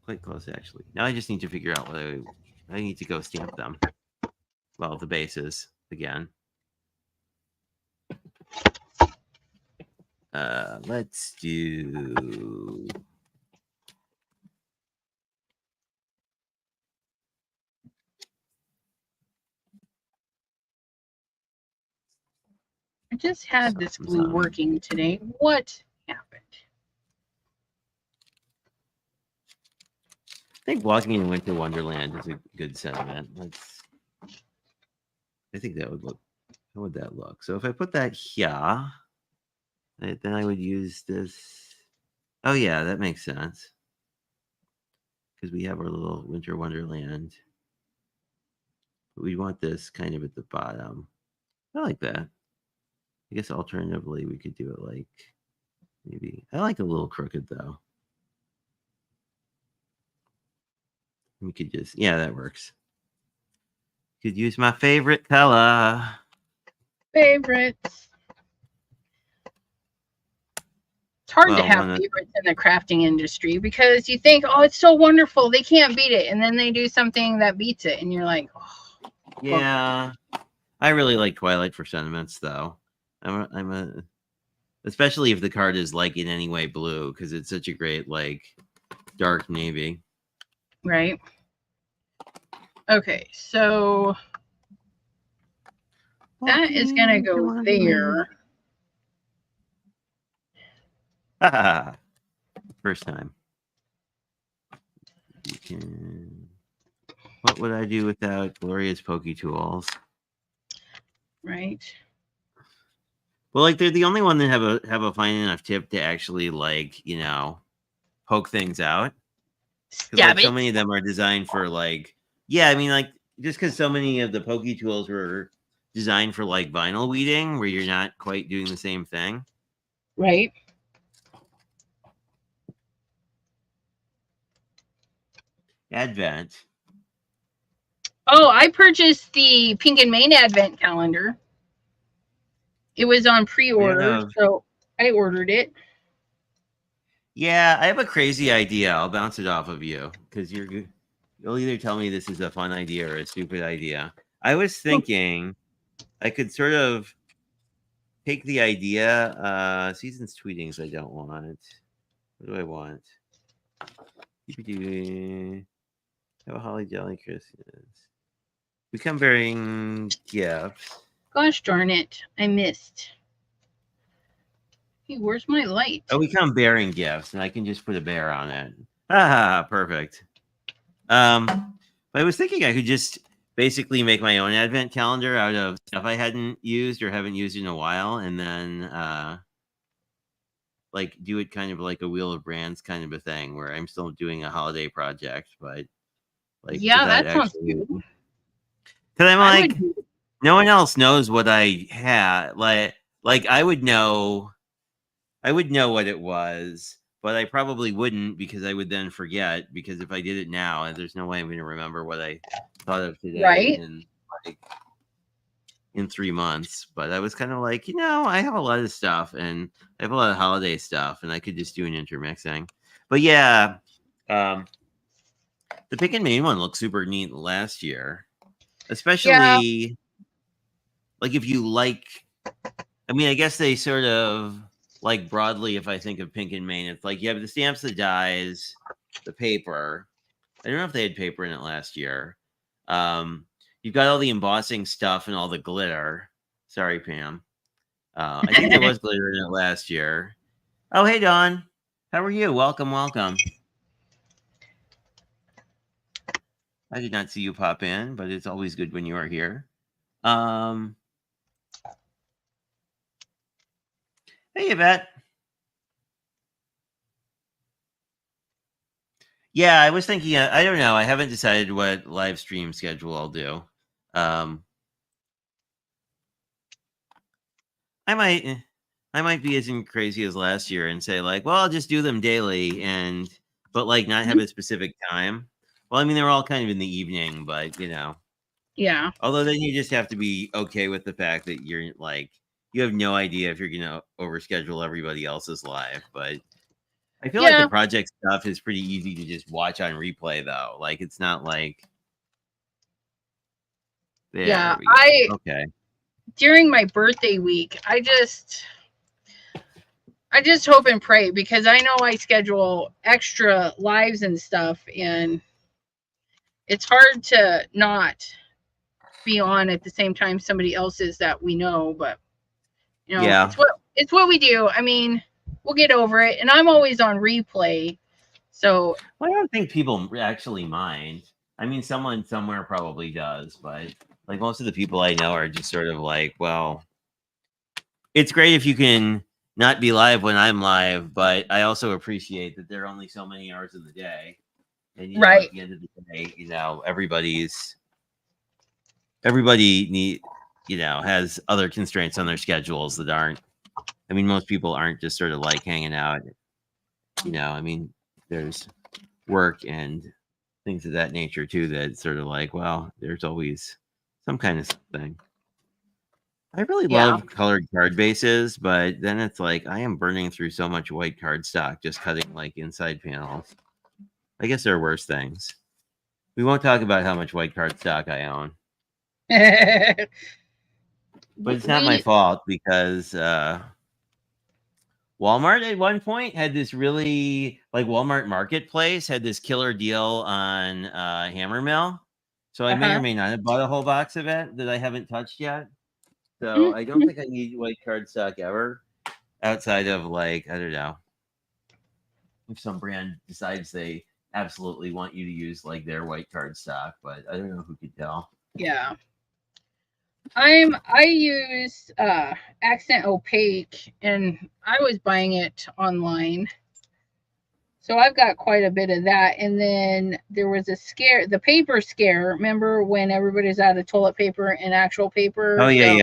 Quite close, actually. Now I just need to figure out what I need to go stamp them. Well, the bases again. Let's do. I just had this glue working today. What happened? I think walking in Winter Wonderland is a good sentiment. I think that would look. How would that look? So if I put that here, then I would use this. Oh yeah, that makes sense. Because we have our little Winter Wonderland. But we want this kind of at the bottom. I like that. I guess alternatively, we could do it like maybe. I like a little crooked though. We could just, yeah, that works. Could use my favorite color. Favorites. It's hard to have favorites in the crafting industry because you think, oh, it's so wonderful. They can't beat it. And then they do something that beats it. And you're like, oh. Yeah. I really like Twilight for sentiments though. I'm a especially if the card is like in any way blue, because it's such a great like dark navy. Right. Okay, so that is gonna go there. First time. What would I do without Gloria's Pokey Tools? Right. Well, like they're the only one that have a fine enough tip to actually like poke things out. Like so many of them are designed for like I mean like just because so many of the Pokey Tools were designed for like vinyl weeding where you're not quite doing the same thing. Right. Advent. Oh, I purchased the Pink and Main Advent calendar. It was on We pre-order, have. so I ordered it. Yeah, I have a crazy idea. I'll bounce it off of you because you'll either tell me this is a fun idea or a stupid idea. I was thinking I could sort of take the idea. Seasons tweetings. I don't want. What do I want? Have a holly jolly Christmas. Become bearing gifts. Gosh darn it, I missed. Hey, where's my light? Oh, we come bearing gifts, and I can just put a bear on it. Ah, perfect. But I was thinking I could just basically make my own advent calendar out of stuff I hadn't used or haven't used in a while, and then like do it kind of like a Wheel of Brands kind of a thing, where I'm still doing a holiday project, but like Yeah, without that sounds actually. good. Because I'm I like, would. no one else knows what I had. Like I would know what it was, but I probably wouldn't because I would then forget. Because if I did it now, there's no way I'm going to remember what I thought of today Right. in 3 months. But I was kind of like, I have a lot of stuff and I have a lot of holiday stuff, and I could just do an intermixing. But yeah, the Pick and Main one looked super neat last year, especially like if you like. I mean, I guess they sort of like broadly. If I think of Pink and Main, it's like you have the stamps, the dies, the paper. I don't know if they had paper in it last year. You've got all the embossing stuff and all the glitter. Sorry, Pam. I think there was glitter in it last year. Oh, hey, Dawn. How are you? Welcome, welcome. I did not see you pop in, but it's always good when you are here. Hey, Yvette. Yeah, I was thinking. I don't know. I haven't decided what live stream schedule I'll do. I might be as crazy as last year and say like, well, I'll just do them daily but like not have a specific time. Well, I mean, they're all kind of in the evening, but Yeah. although then you just have to be okay with the fact that you're like, you have no idea if you're gonna overschedule everybody else's live. But I feel like the project stuff is pretty easy to just watch on replay, though. Like it's not like. There we go. Okay. During my birthday week, I just hope and pray because I know I schedule extra lives and stuff, and it's hard to not be on at the same time somebody else is that we know, but Yeah, it's what we do. I mean, we'll get over it, and I'm always on replay. So well, I don't think people actually mind. I mean, someone somewhere probably does, but like most of the people I know are just sort of like, well, it's great if you can not be live when I'm live, but I also appreciate that there are only so many hours in the day. And at the end of the day, everybody has other constraints on their schedules that aren't. I mean, most people aren't just sort of like hanging out. I mean, there's work and things of that nature too. That sort of like, well, there's always some kind of thing. I really love colored card bases, but then it's like I am burning through so much white card stock just cutting like inside panels. I guess there are worse things. We won't talk about how much white card stock I own. But it's not my fault because Walmart at one point had this really Walmart Marketplace had this killer deal on Hammer Mill. So I may or may not have bought a whole box of it that I haven't touched yet. So I don't think I need white card stock ever outside of I don't know. If some brand decides they absolutely want you to use their white card stock, but I don't know who could tell. Yeah. I use Accent Opaque, and I was buying it online. So I've got quite a bit of that. And then there was the paper scare. Remember when everybody's out of toilet paper and actual paper? Oh yeah,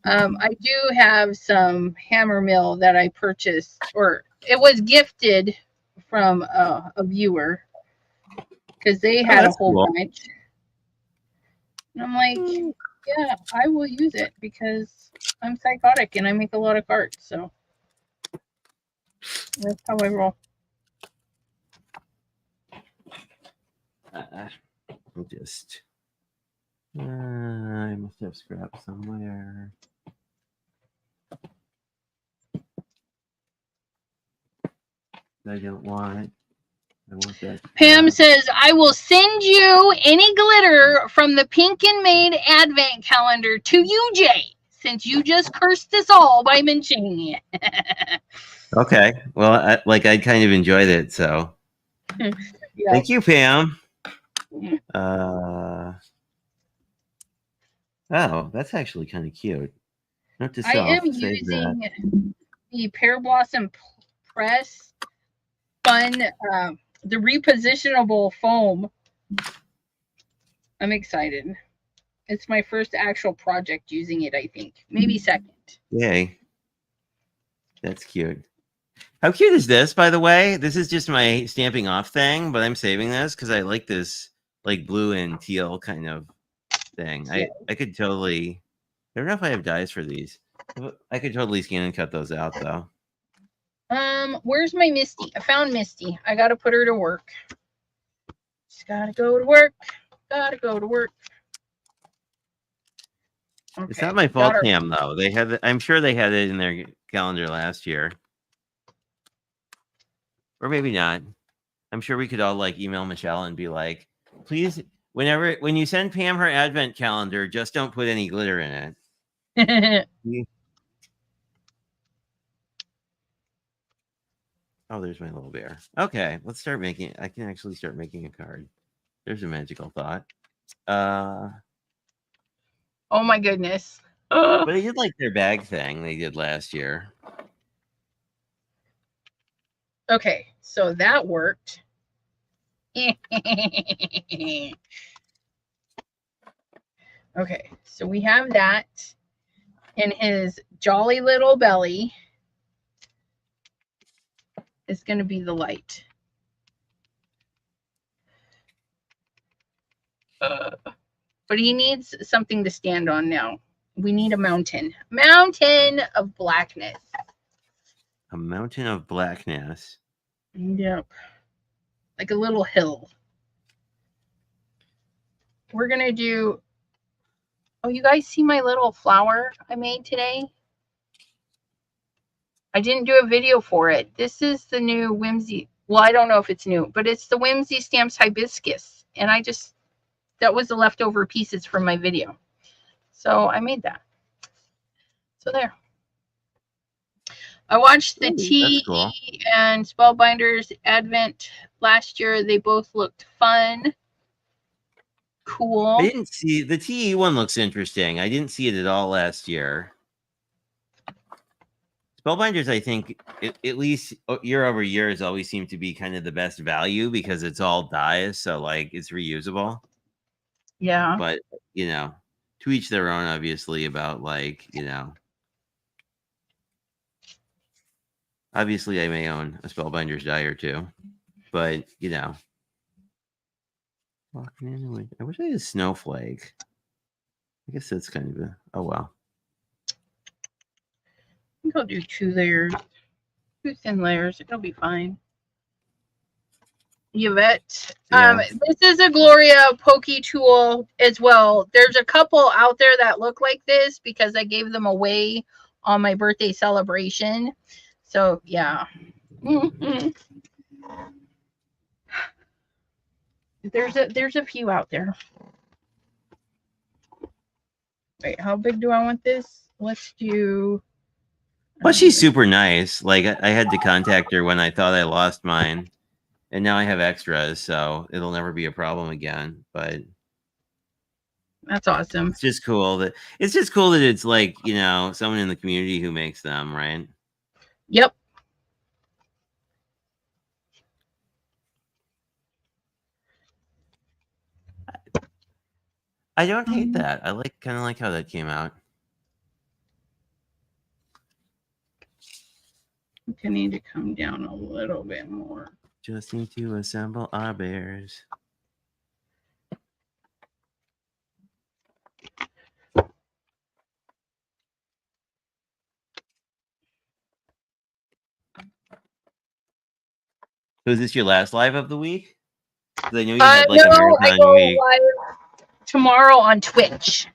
I do have some hammer mill that I purchased, or it was gifted from a viewer because they Oh, had a that's whole cool. bunch. And I'm like, yeah, I will use it because I'm psychotic and I make a lot of cards. So that's how I roll. Just I must have scrap somewhere. I don't want. I want that. Pam says, I will send you any glitter from the Pink and Maid Advent Calendar to you, Jay, since you just cursed us all by mentioning it. Okay. Well, I kind of enjoyed it, so Yep. thank you, Pam. Oh, that's actually kind of cute. Note to I am self: save that. using the Pear Blossom Press Fun, the repositionable foam. I'm excited. It's my first actual project using it, I think. Maybe second. Yay. That's cute. How cute is this, by the way? This is just my stamping off thing, but I'm saving this because I like this like blue and teal kind of thing. I could totally. I don't know if I have dies for these. I could totally scan and cut those out though. Where's my Misty? I found Misty. I gotta put her to work. Just gotta go to work. Gotta go to work. Okay. It's not my fault, Pam. Though they had, I'm sure they had it in their calendar last year, or maybe not. I'm sure we could all like email Michelle and be like, please, when you send Pam her advent calendar, just don't put any glitter in it. Oh, there's my little bear. Okay, let's start making. I can actually start making a card. There's a magical thought. Oh my goodness. But I did like their bag thing they did last year. Okay, so that worked. Okay, so we have that in his jolly little belly. Is going to be the light. But he needs something to stand on now. We need a mountain. Mountain of blackness. A mountain of blackness. Yep. Like a little hill. We're going to do. Oh, you guys see my little flower I made today? I didn't do a video for it. This is the new Whimsy. Well, I don't know if it's new, but it's the Whimsy Stamps hibiscus. And that was the leftover pieces from my video. So I made that. So there. I watched the TE cool. and Spellbinders Advent last year. They both looked fun. Cool. I didn't see the TE one looks interesting. I didn't see it at all last year. Spellbinders, I think, at least year over year, has always seemed to be kind of the best value because it's all dies, so like it's reusable. Yeah. But to each their own, obviously, about like obviously I may own a Spellbinders die or two, but walking in. I wish I had a snowflake. I guess that's kind of oh well. I think I'll do 2 layers, 2 thin layers. It'll be fine. Yvette. This is a Gloria Pokey tool as well. There's a couple out there that look like this because I gave them away on my birthday celebration. So yeah. There's a few out there. Wait, how big do I want this? Let's do. Well, she's super nice. Like I had to contact her when I thought I lost mine, and now I have extras, so it'll never be a problem again. But that's awesome. It's just cool that it's like someone in the community who makes them, right? Yep. I don't hate that. I kind of like how that came out. I need to come down a little bit more. Just need to assemble our bears. So is this your last live of the week? Because I know you had like a No, I marathon go week. live tomorrow on Twitch.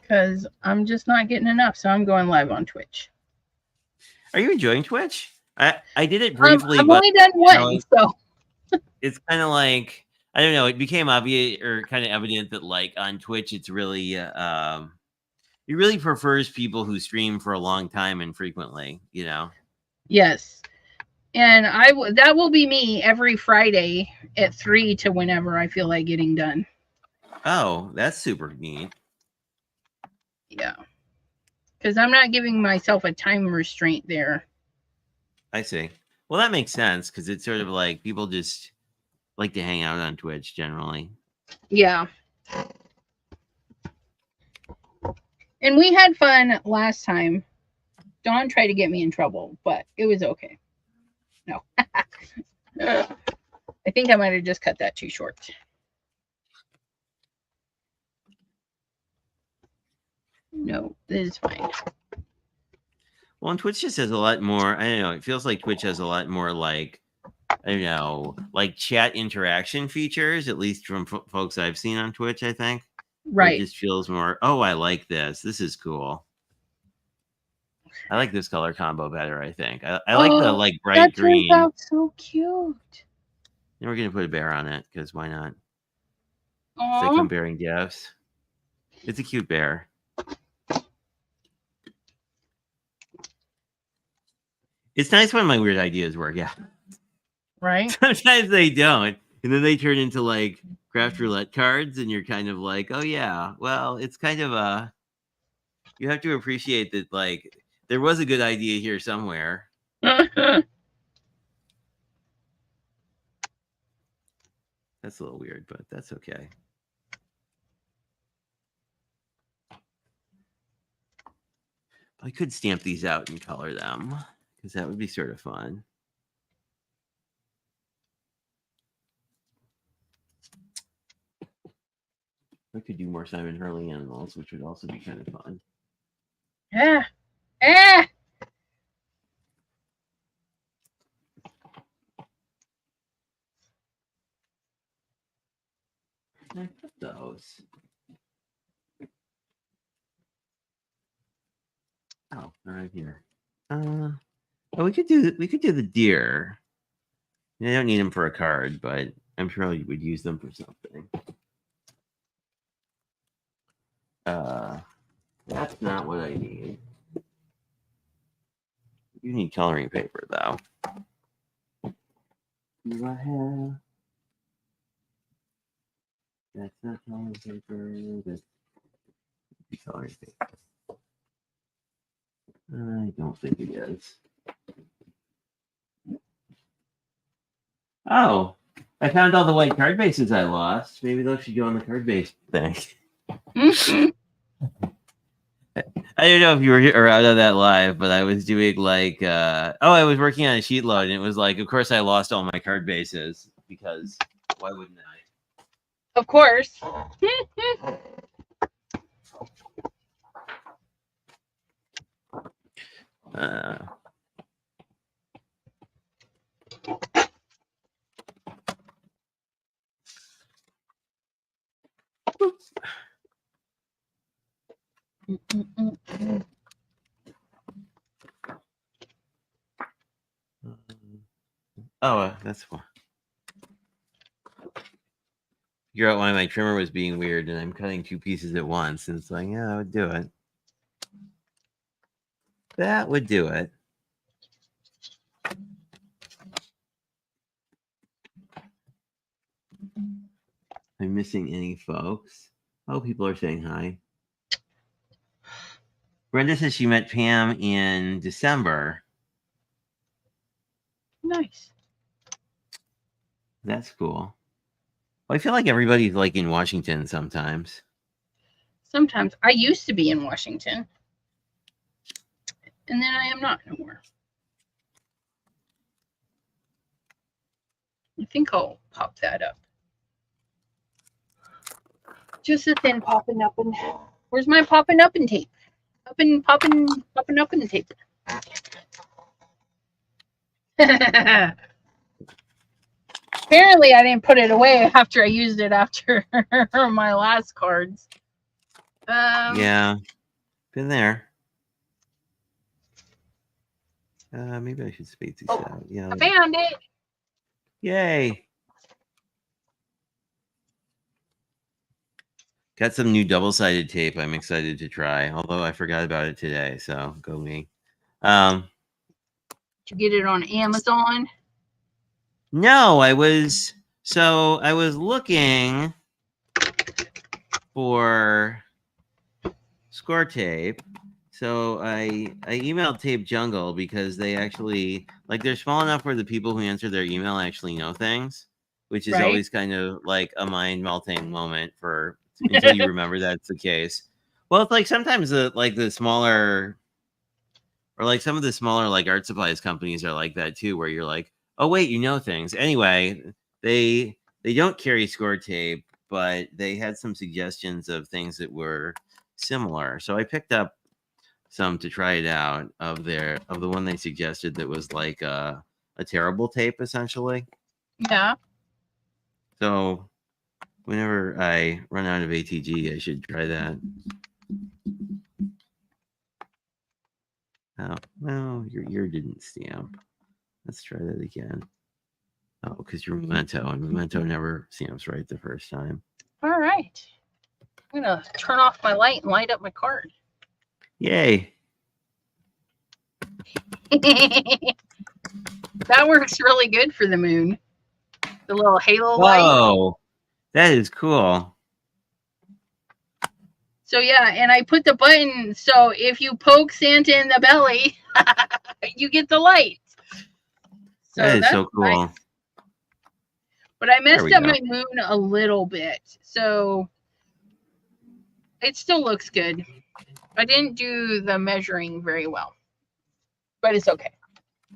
Because I'm just not getting enough, so I'm going live on Twitch. Are you enjoying Twitch? I did it briefly, I've but only done one, so it's kind of like, I don't know. It became obvious or kind of evident that like on Twitch, it's really it really prefers people who stream for a long time and frequently. You know. yes. And that will be me every Friday at 3 to whenever I feel like getting done. Oh, that's super neat. Yeah. Because I'm not giving myself a time restraint there. I see. Well, that makes sense because it's sort of like people just like to hang out on Twitch generally. Yeah. And we had fun last time. Dawn tried to get me in trouble, but it was okay. No. I think I might have just cut that too short. No, this is fine. Well, and Twitch just has a lot more. I don't know. It feels like Twitch has a lot more like, I don't know, like chat interaction features, at least from folks I've seen on Twitch, I think. Right. It just feels more, oh, I like this. This is cool. I like this color combo better, I think. I like the like bright that green. Turns out so cute. And we're going to put a bear on it because why not? Aww. They come bearing gifts. It's a cute bear. It's nice when my weird ideas work, yeah. Right? Sometimes they don't. And then they turn into like craft roulette cards, and you're kind of like, oh, yeah. Well, it's kind of a. You have to appreciate that, like, there was a good idea here somewhere. That's a little weird, but that's okay. I could stamp these out and color them because that would be sort of fun. I could do more Simon Hurley animals, which would also be kind of fun. Yeah. Eh. I put those. Oh, right here. Well, we could do the deer. I don't need them for a card, but I'm sure you would use them for something. That's not what I need. You need coloring paper, though. Do I have? That's not coloring paper. That's coloring paper. I don't think it is. Oh, I found all the white card bases I lost. Maybe those should go on the card base thing. I don't know if you were around on that live, but I was doing like, I was working on a sheet load, and it was like, of course, I lost all my card bases because why wouldn't I? Of course. That's fine. Figure out why my trimmer was being weird, and I'm cutting two pieces at once, and it's like, yeah, that would do it. That would do it. I'm missing any folks. Oh, people are saying hi. Brenda says she met Pam in December. Nice. That's cool. Well, I feel like everybody's like in Washington sometimes. Sometimes. I used to be in Washington. And then I am not no more. I think I'll pop that up. Just a thin popping up and where's my popping up and tape? Popping up and tape. Apparently I didn't put it away after I used it after my last cards. Yeah, been there. Maybe I should space this out. Yeah, I found it. Yay! Got some new double-sided tape. I'm excited to try. Although I forgot about it today, so go me. Did you get it on Amazon? No, I was looking for score tape. So I emailed Tape Jungle because they actually they're small enough where the people who answer their email actually know things, which is always kind of like a mind melting moment for until you remember that's the case. Well, it's like sometimes the smaller or like some of the smaller like art supplies companies are like that too, where you're like, oh wait, you know things. Anyway, they don't carry score tape, but they had some suggestions of things that were similar. So I picked up some to try it out of the one they suggested that was like a terrible tape essentially. Yeah. So whenever I run out of ATG, I should try that. Oh, well, your ear didn't stamp. Let's try that again. Oh, because you're Memento, and Memento never stamps right the first time. All right. I'm going to turn off my light and light up my card. Yay. That works really good for the moon. The little halo light. Whoa, that is cool. So yeah, and I put the button so if you poke Santa in the belly, you get the light. So that is so cool. Nice. But I messed up my moon a little bit, so it still looks good. I didn't do the measuring very well, but it's okay.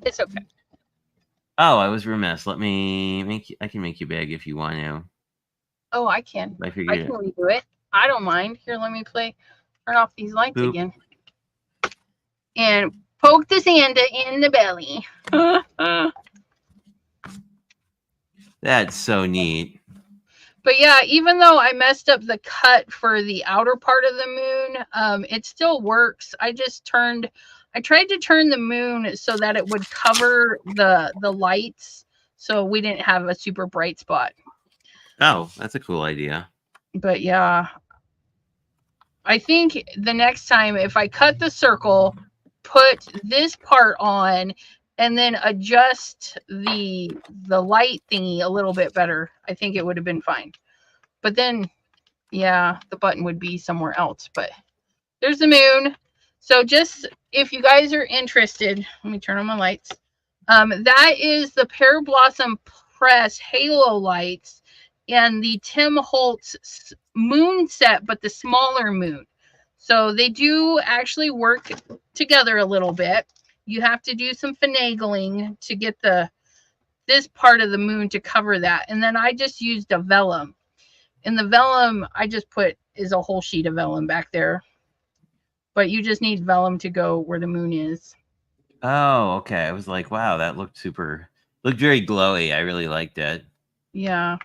It's okay. Oh, I was remiss. Let me make you. I can make you big if you want to. Oh, I can. I can redo it. I don't mind. Here, let me turn off these lights again. And poke the Santa in the belly. That's so neat. But yeah, even though I messed up the cut for the outer part of the moon, it still works. I tried to turn the moon so that it would cover the lights so we didn't have a super bright spot. Oh, that's a cool idea. But yeah, I think the next time if I cut the circle, put this part on, and then adjust the light thingy a little bit better, I think it would have been fine. But then, yeah, the button would be somewhere else. But there's the moon. So just if you guys are interested, let me turn on my lights. That is the Pear Blossom Press Halo lights and the Tim Holtz moon set, but the smaller moon. So they do actually work together a little bit. You have to do some finagling to get this part of the moon to cover that. And then I just used a vellum. And the vellum I just put is a whole sheet of vellum back there. But you just need vellum to go where the moon is. Oh, okay. I was like, wow, that looked very glowy. I really liked it. Yeah.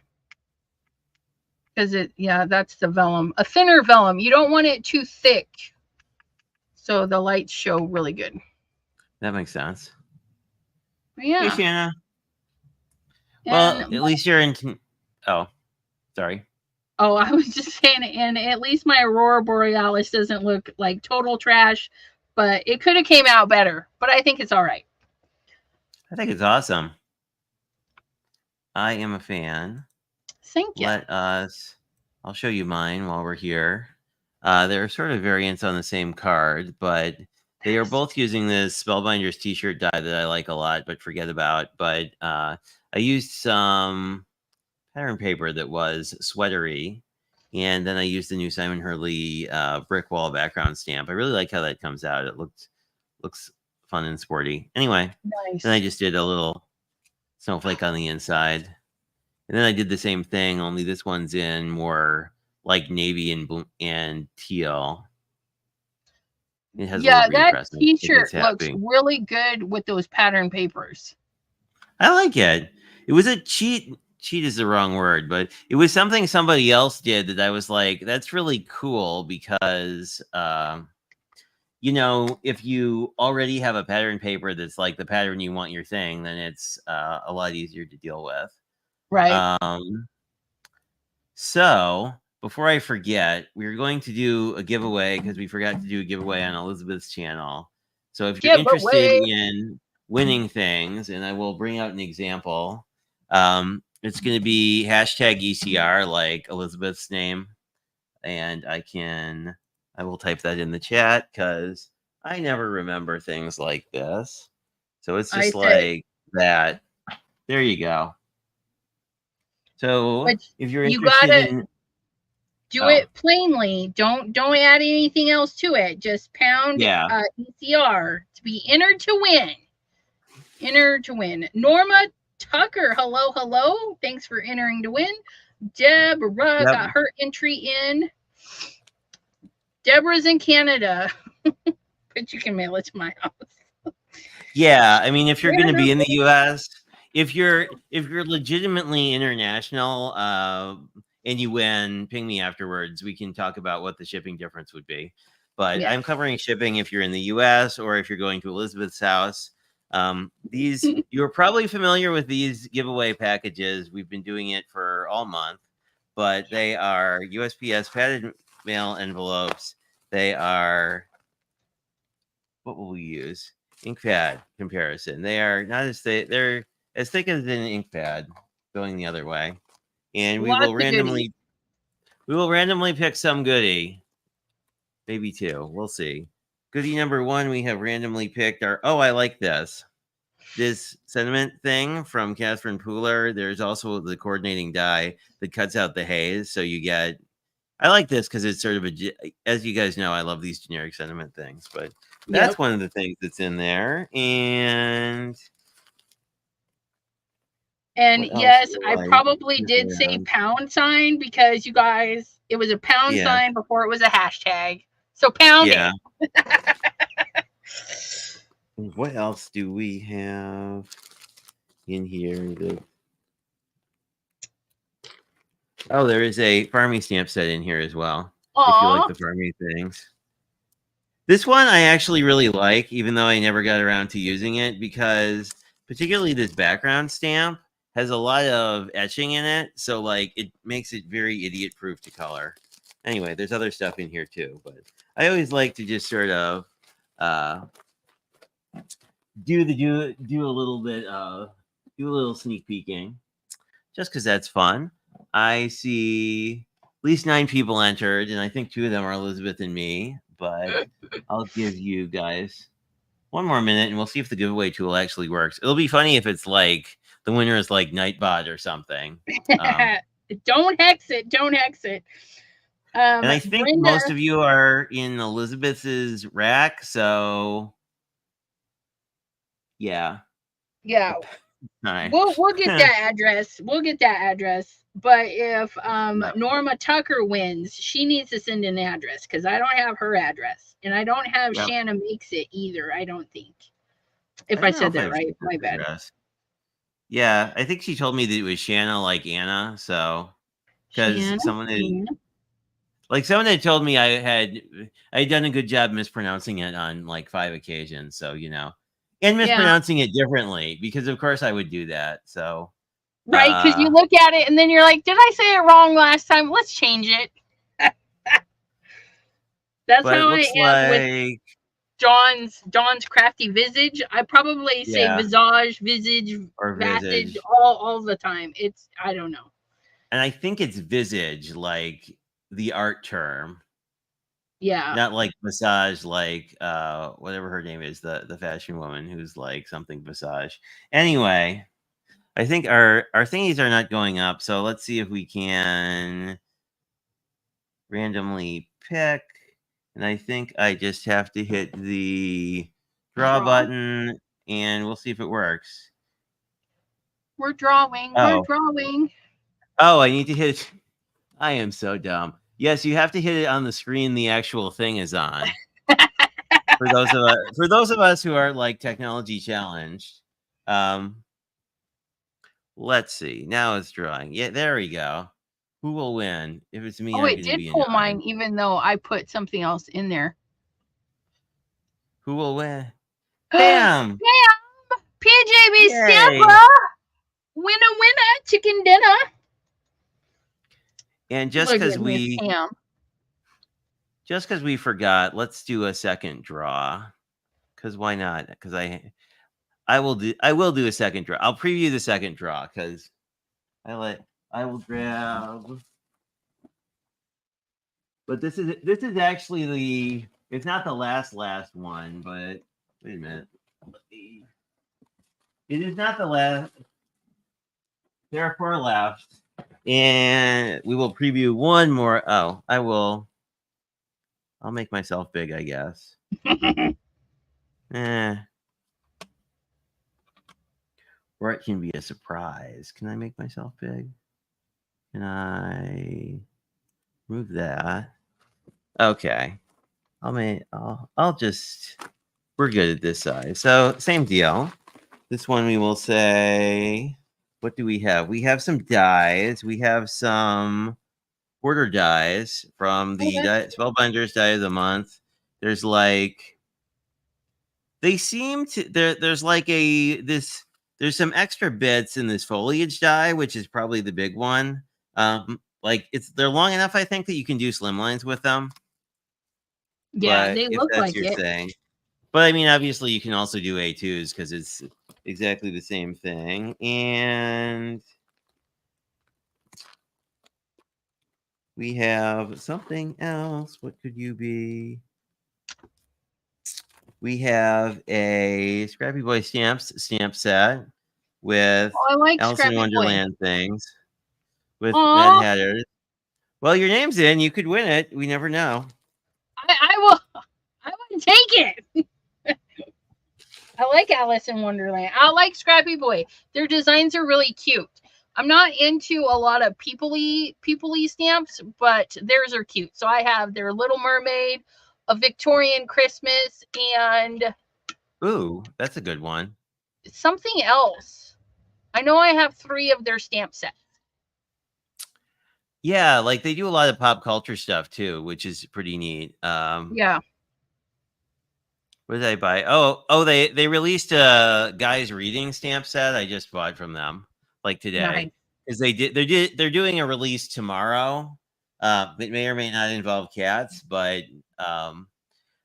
Because that's the vellum. A thinner vellum. You don't want it too thick. So the lights show really good. That makes sense. Yeah. Hey, Shanna. Well, at least you're in. Oh, sorry. Oh, I was just saying, and at least my Aurora Borealis doesn't look like total trash, but it could have came out better. But I think it's all right. I think it's awesome. I am a fan. Thank you. I'll show you mine while we're here. There are sort of variants on the same card, but they are both using this Spellbinders t-shirt die that I like a lot, but forget about. But I used some pattern paper that was sweatery, and then I used the new Simon Hurley brick wall background stamp. I really like how that comes out. It looks fun and sporty. Anyway, then I Nice. just did a little snowflake on the inside. And then I did the same thing, only this one's in more like navy and teal. It has a little Yeah, green that crescent. It gets t-shirt looks happy. really good with those pattern papers. I like it. It was a cheat. Cheat is the wrong word, but it was something somebody else did that I was like, that's really cool because, if you already have a pattern paper that's like the pattern you want your thing, then it's a lot easier to deal with. Right. So before I forget, we're going to do a giveaway because we forgot to do a giveaway on Elizabeth's channel. So if you're interested Giveaway. in winning things, and I will bring out an example, it's going to be hashtag ECR, like Elizabeth's name. And I will type that in the chat because I never remember things like this. So it's I just said, like that. There you go. So but if you're you interested gotta in, do oh, it plainly. Don't add anything else to it. Just pound yeah, ECR to be entered to win. Enter to win. Norma Tucker, hello, hello. Thanks for entering to win. Deborah yep, got her entry in. Deborah's in Canada, but you can mail it to my house. yeah. I mean, if you're going to be in the Wonderful. U.S., if you're legitimately international, and you win, ping me afterwards. We can talk about what the shipping difference would be. But Yes. I'm covering shipping if you're in the U.S. or if you're going to Elizabeth's house. These you're probably familiar with these giveaway packages. We've been doing it for all month, but they are USPS padded mail envelopes. They are, what will we use? Ink pad comparison. They are not as thick. They're as thick as an ink pad, going the other way. And Lots of goodies. we will randomly pick some goodie. Maybe two. We'll see. Goodie number one, we have randomly picked our. Oh, I like this sentiment thing from Catherine Pooler. There's also the coordinating die that cuts out the haze, so you get. I like this because it's sort of as you guys know, I love these generic sentiment things, but that's Yep. one of the things that's in there. And And what else yes, do I I probably did say have? pound sign because you guys, it was a pound Yeah, sign before it was a hashtag. So pound yeah. it. What else do we have in here? There is a farming stamp set in here as well. If you like Aw. the farming things. This one I actually really like, even though I never got around to using it, because particularly this background stamp has a lot of etching in it, so like it makes it very idiot proof to color. Anyway, there's other stuff in here too, but I always like to just sort of do a little bit of do a little sneak peeking, just because that's fun. I see at least 9 people entered, and I think 2 of them are Elizabeth and me. But I'll give you guys one more minute, and we'll see if the giveaway tool actually works. It'll be funny if it's like the winner is like Nightbot or something. Don't hex it. Don't hex it. And I think Brenda. most of you are in Elizabeth's rack, so yeah. Yeah, Hi. we'll get that address. We'll get that address. But if Yep. Norma Tucker wins, she needs to send an address because I don't have her address, and I don't have Yep. Shanna Makes It either. I don't think. I If I don't know said if I that have right, my Shanna's bad. address. Yeah, I think she told me that it was Shanna like Anna, so because Shanna. someone had told me I had done a good job mispronouncing it on like 5 occasions, so and Yeah, mispronouncing it differently because of course I would do that. So right. Because you look at it and then you're like, "Did I say it wrong last time? Let's change it." That's but it how I looks am with like Dawn's crafty visage. I probably say yeah, visage, visage, or visage visage. all the time. It's I don't know. And I think it's visage like the art term, Yeah. not like massage like whatever her name is, the fashion woman who's like something visage. Anyway, I think our thingies are not going up, so let's see if we can randomly pick. And I think I just have to hit the Draw button, and we'll see if it works. We're drawing. We're drawing. Oh, I need to hit. I am so dumb. Yes, you have to hit it on the screen the actual thing is on. For those of us who are like technology challenged. Let's see. Now it's drawing. Yeah, there we go. Who will win? If it's me, Oh, I'm it going to did be pull annoyed. mine, even though I put something else in there. Who will win? Bam! Bam! PJB Yay. Stampa! Winner, chicken dinner. And just because we forgot, let's do a second draw. Because why not? Because I will do a second draw. I'll preview the second draw because I will grab. But this is actually it's not the last one, but wait a minute. It is not the last. There are 4 left, and we will preview one more. Oh, I'll make myself big, I guess. Or it can be a surprise. Can I make myself big? Can I move that? Okay. I'll just. We're good at this size. So same deal. This one we will say. What do we have? We have some dies. We have some order dies from the Spellbinders Die of the Month. There's like. They seem to. There's like There's some extra bits in this foliage die, which is probably the big one. Like they're long enough, I think, that you can do slim lines with them. Yeah, but they look like it. Thing. But I mean, obviously, you can also do A2s because it's exactly the same thing. And we have something else. What could you be? We have a Scrappy Boy stamp set with Alice in Wonderland things with Mad Hatters. Well, your name's in. You could win it. We never know. I will take it. I like Alice in Wonderland. I like Scrappy Boy. Their designs are really cute. I'm not into a lot of peoply stamps, but theirs are cute. So I have their Little Mermaid, a Victorian Christmas, and ooh, that's a good one. Something else. I know I have 3 of their stamp sets. Yeah, like they do a lot of pop culture stuff too, which is pretty neat. Yeah. What did I buy? Oh, they released a guys reading stamp set. I just bought from them like today because they're doing a release tomorrow. It may or may not involve cats, but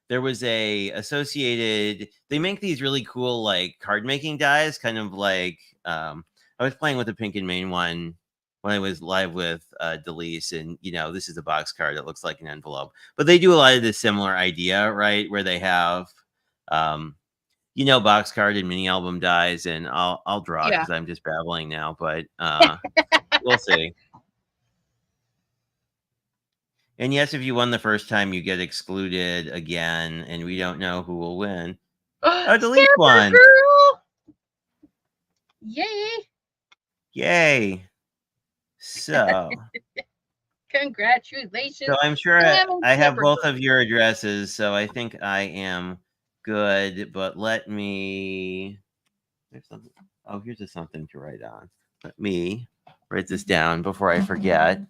there was a associated. They make these really cool like card making dies, kind of like I was playing with the Pink and Main one when I was live with Delise, and this is a box card that looks like an envelope. But they do a lot of this similar idea, right? Where they have box card and mini album dies, and I'll draw because I'm just babbling now, but we'll see. And yes, if you won the first time, you get excluded again, and we don't know who will win. Oh, Delete one. Girl. Yay! Yay! So, congratulations. So I'm sure I have both of your addresses, so I think I am good. But let me. Oh, here's something to write on. Let me write this down before I forget.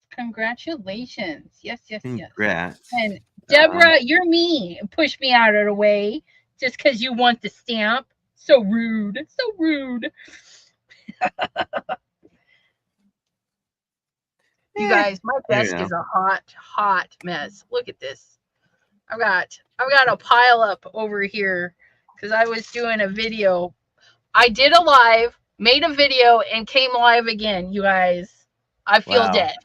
Congratulations. Yes. Congrats. And Deborah, you're me. Push me out of the way just because you want the stamp. So rude. So rude. You guys, my desk is a hot mess. Look at this. I've got a pile up over here because I was doing a video. I did a live, made a video, and came live again, you guys. I feel dead.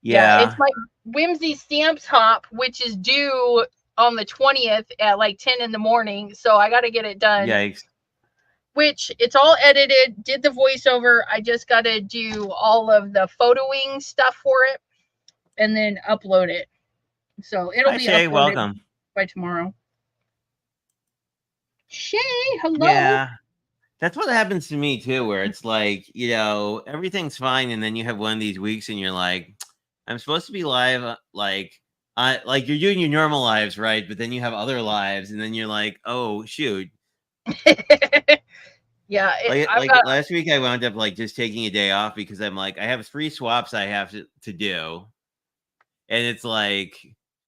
Yeah, it's my Whimsy Stamps Hop, which is due on the 20th at like 10 in the morning. So I got to get it done. Yikes. Which it's all edited, did the voiceover. I just got to do all of the photoing stuff for it and then upload it. So it'll Hi, be Shay. uploaded Welcome. by tomorrow. Shay, hello. Yeah, that's what happens to me too, where it's like, everything's fine, and then you have one of these weeks, and you're like, I'm supposed to be live, like you're doing your normal lives, right? But then you have other lives, and then you're like, oh shoot. Yeah, I've Like got. last week, I wound up like just taking a day off because I'm like, I have 3 swaps I have to do, and it's like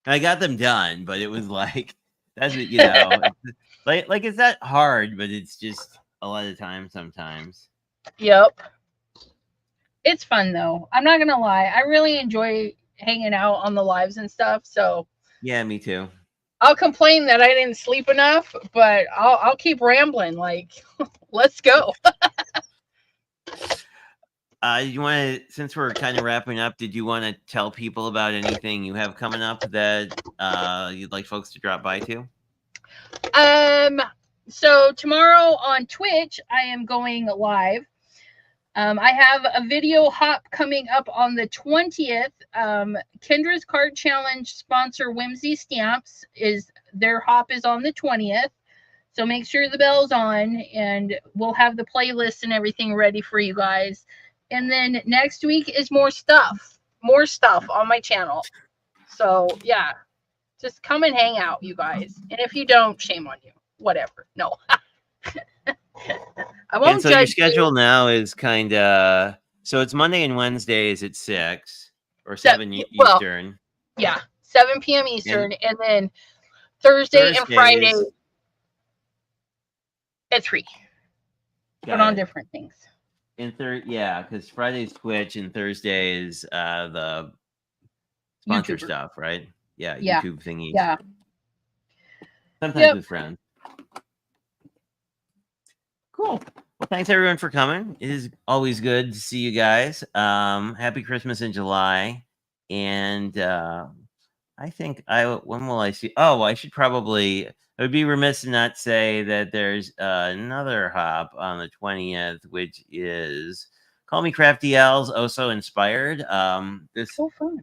I got them done, but it was like that's what like it's not hard, but it's just a lot of time sometimes. Yep. It's fun though. I'm not gonna lie. I really enjoy hanging out on the lives and stuff. So Yeah, me too. I'll complain that I didn't sleep enough, but I'll keep rambling. Like, let's go. You want to, since we're kind of wrapping up, did you want to tell people about anything you have coming up that you'd like folks to drop by to? So tomorrow on Twitch, I am going live. I have a video hop coming up on the 20th. Kendra's Card Challenge sponsor Whimsy Stamps is their hop is on the 20th. So make sure the bell's on, and we'll have the playlist and everything ready for you guys. And then next week is more stuff on my channel. So yeah, just come and hang out, you guys. And if you don't, shame on you. Whatever. No. I won't And so your judge schedule you. now is kind of, so it's Monday and Wednesdays at 6 or 7 Well, Eastern. yeah, 7 p.m. Eastern, and then Thursday and Friday Thursdays at 3. got But on it. different things. And yeah, because Friday's Twitch and Thursday is the sponsor YouTuber stuff, right? Yeah, Yeah. YouTube thingies. Yeah. Sometimes with friends. Cool. Well, thanks everyone for coming. It is always good to see you guys. Happy Christmas in July. And I think when will I see? Oh, I should probably, I would be remiss to not say that there's another hop on the 20th, which is Call Me Crafty L's Also Inspired. This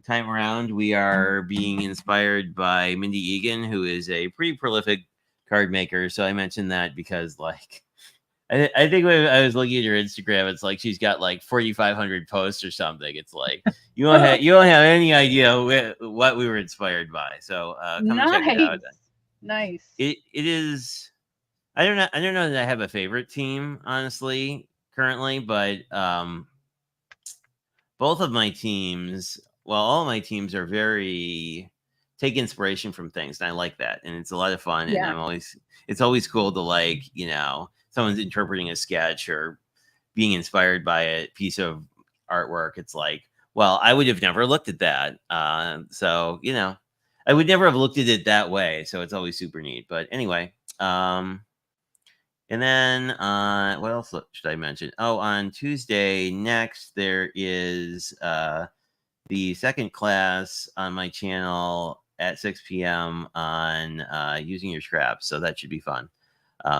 time around, we are being inspired by Mindy Egan, who is a pretty prolific card maker. So I mentioned that because, like, I think when I was looking at her Instagram, it's like she's got like 4,500 posts or something. It's like you don't have any idea what we were inspired by. So come and check it out. Nice. It is. I don't know that I have a favorite team, honestly, currently, but both of my teams, well, all my teams are very take inspiration from things, and I like that, and it's a lot of fun. Yeah. And it's always cool to, like, someone's interpreting a sketch or being inspired by a piece of artwork. It's like, well, I would have never looked at that. So, I would never have looked at it that way. So it's always super neat. But anyway, and then what else should I mention? Oh, on Tuesday next, there is the second class on my channel at 6 p.m. on using your scraps. So that should be fun.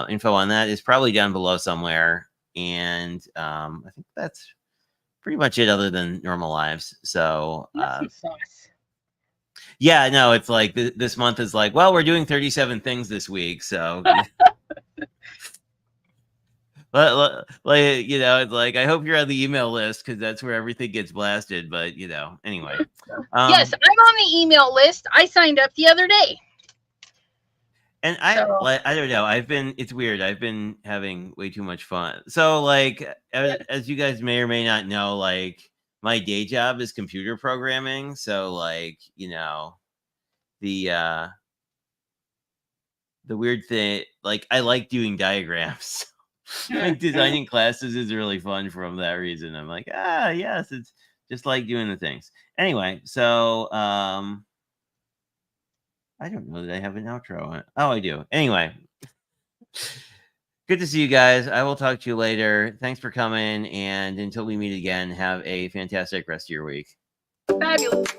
Info on that is probably down below somewhere. And I think that's pretty much it other than normal lives. So yeah, no, it's like this month is like, well, we're doing 37 things this week. So but like, it's like, I hope you're on the email list because that's where everything gets blasted. But anyway. Yes, I'm on the email list. I signed up the other day. And I don't know. It's weird. I've been having way too much fun. So, like, as you guys may or may not know, like, my day job is computer programming. So, like, the weird thing, like, I like doing diagrams. Like, designing classes is really fun from that reason. I'm like, yes, it's just like doing the things. Anyway, so I don't know that I have an outro on it. Oh, I do. Anyway, good to see you guys. I will talk to you later. Thanks for coming. And until we meet again, have a fantastic rest of your week. Fabulous.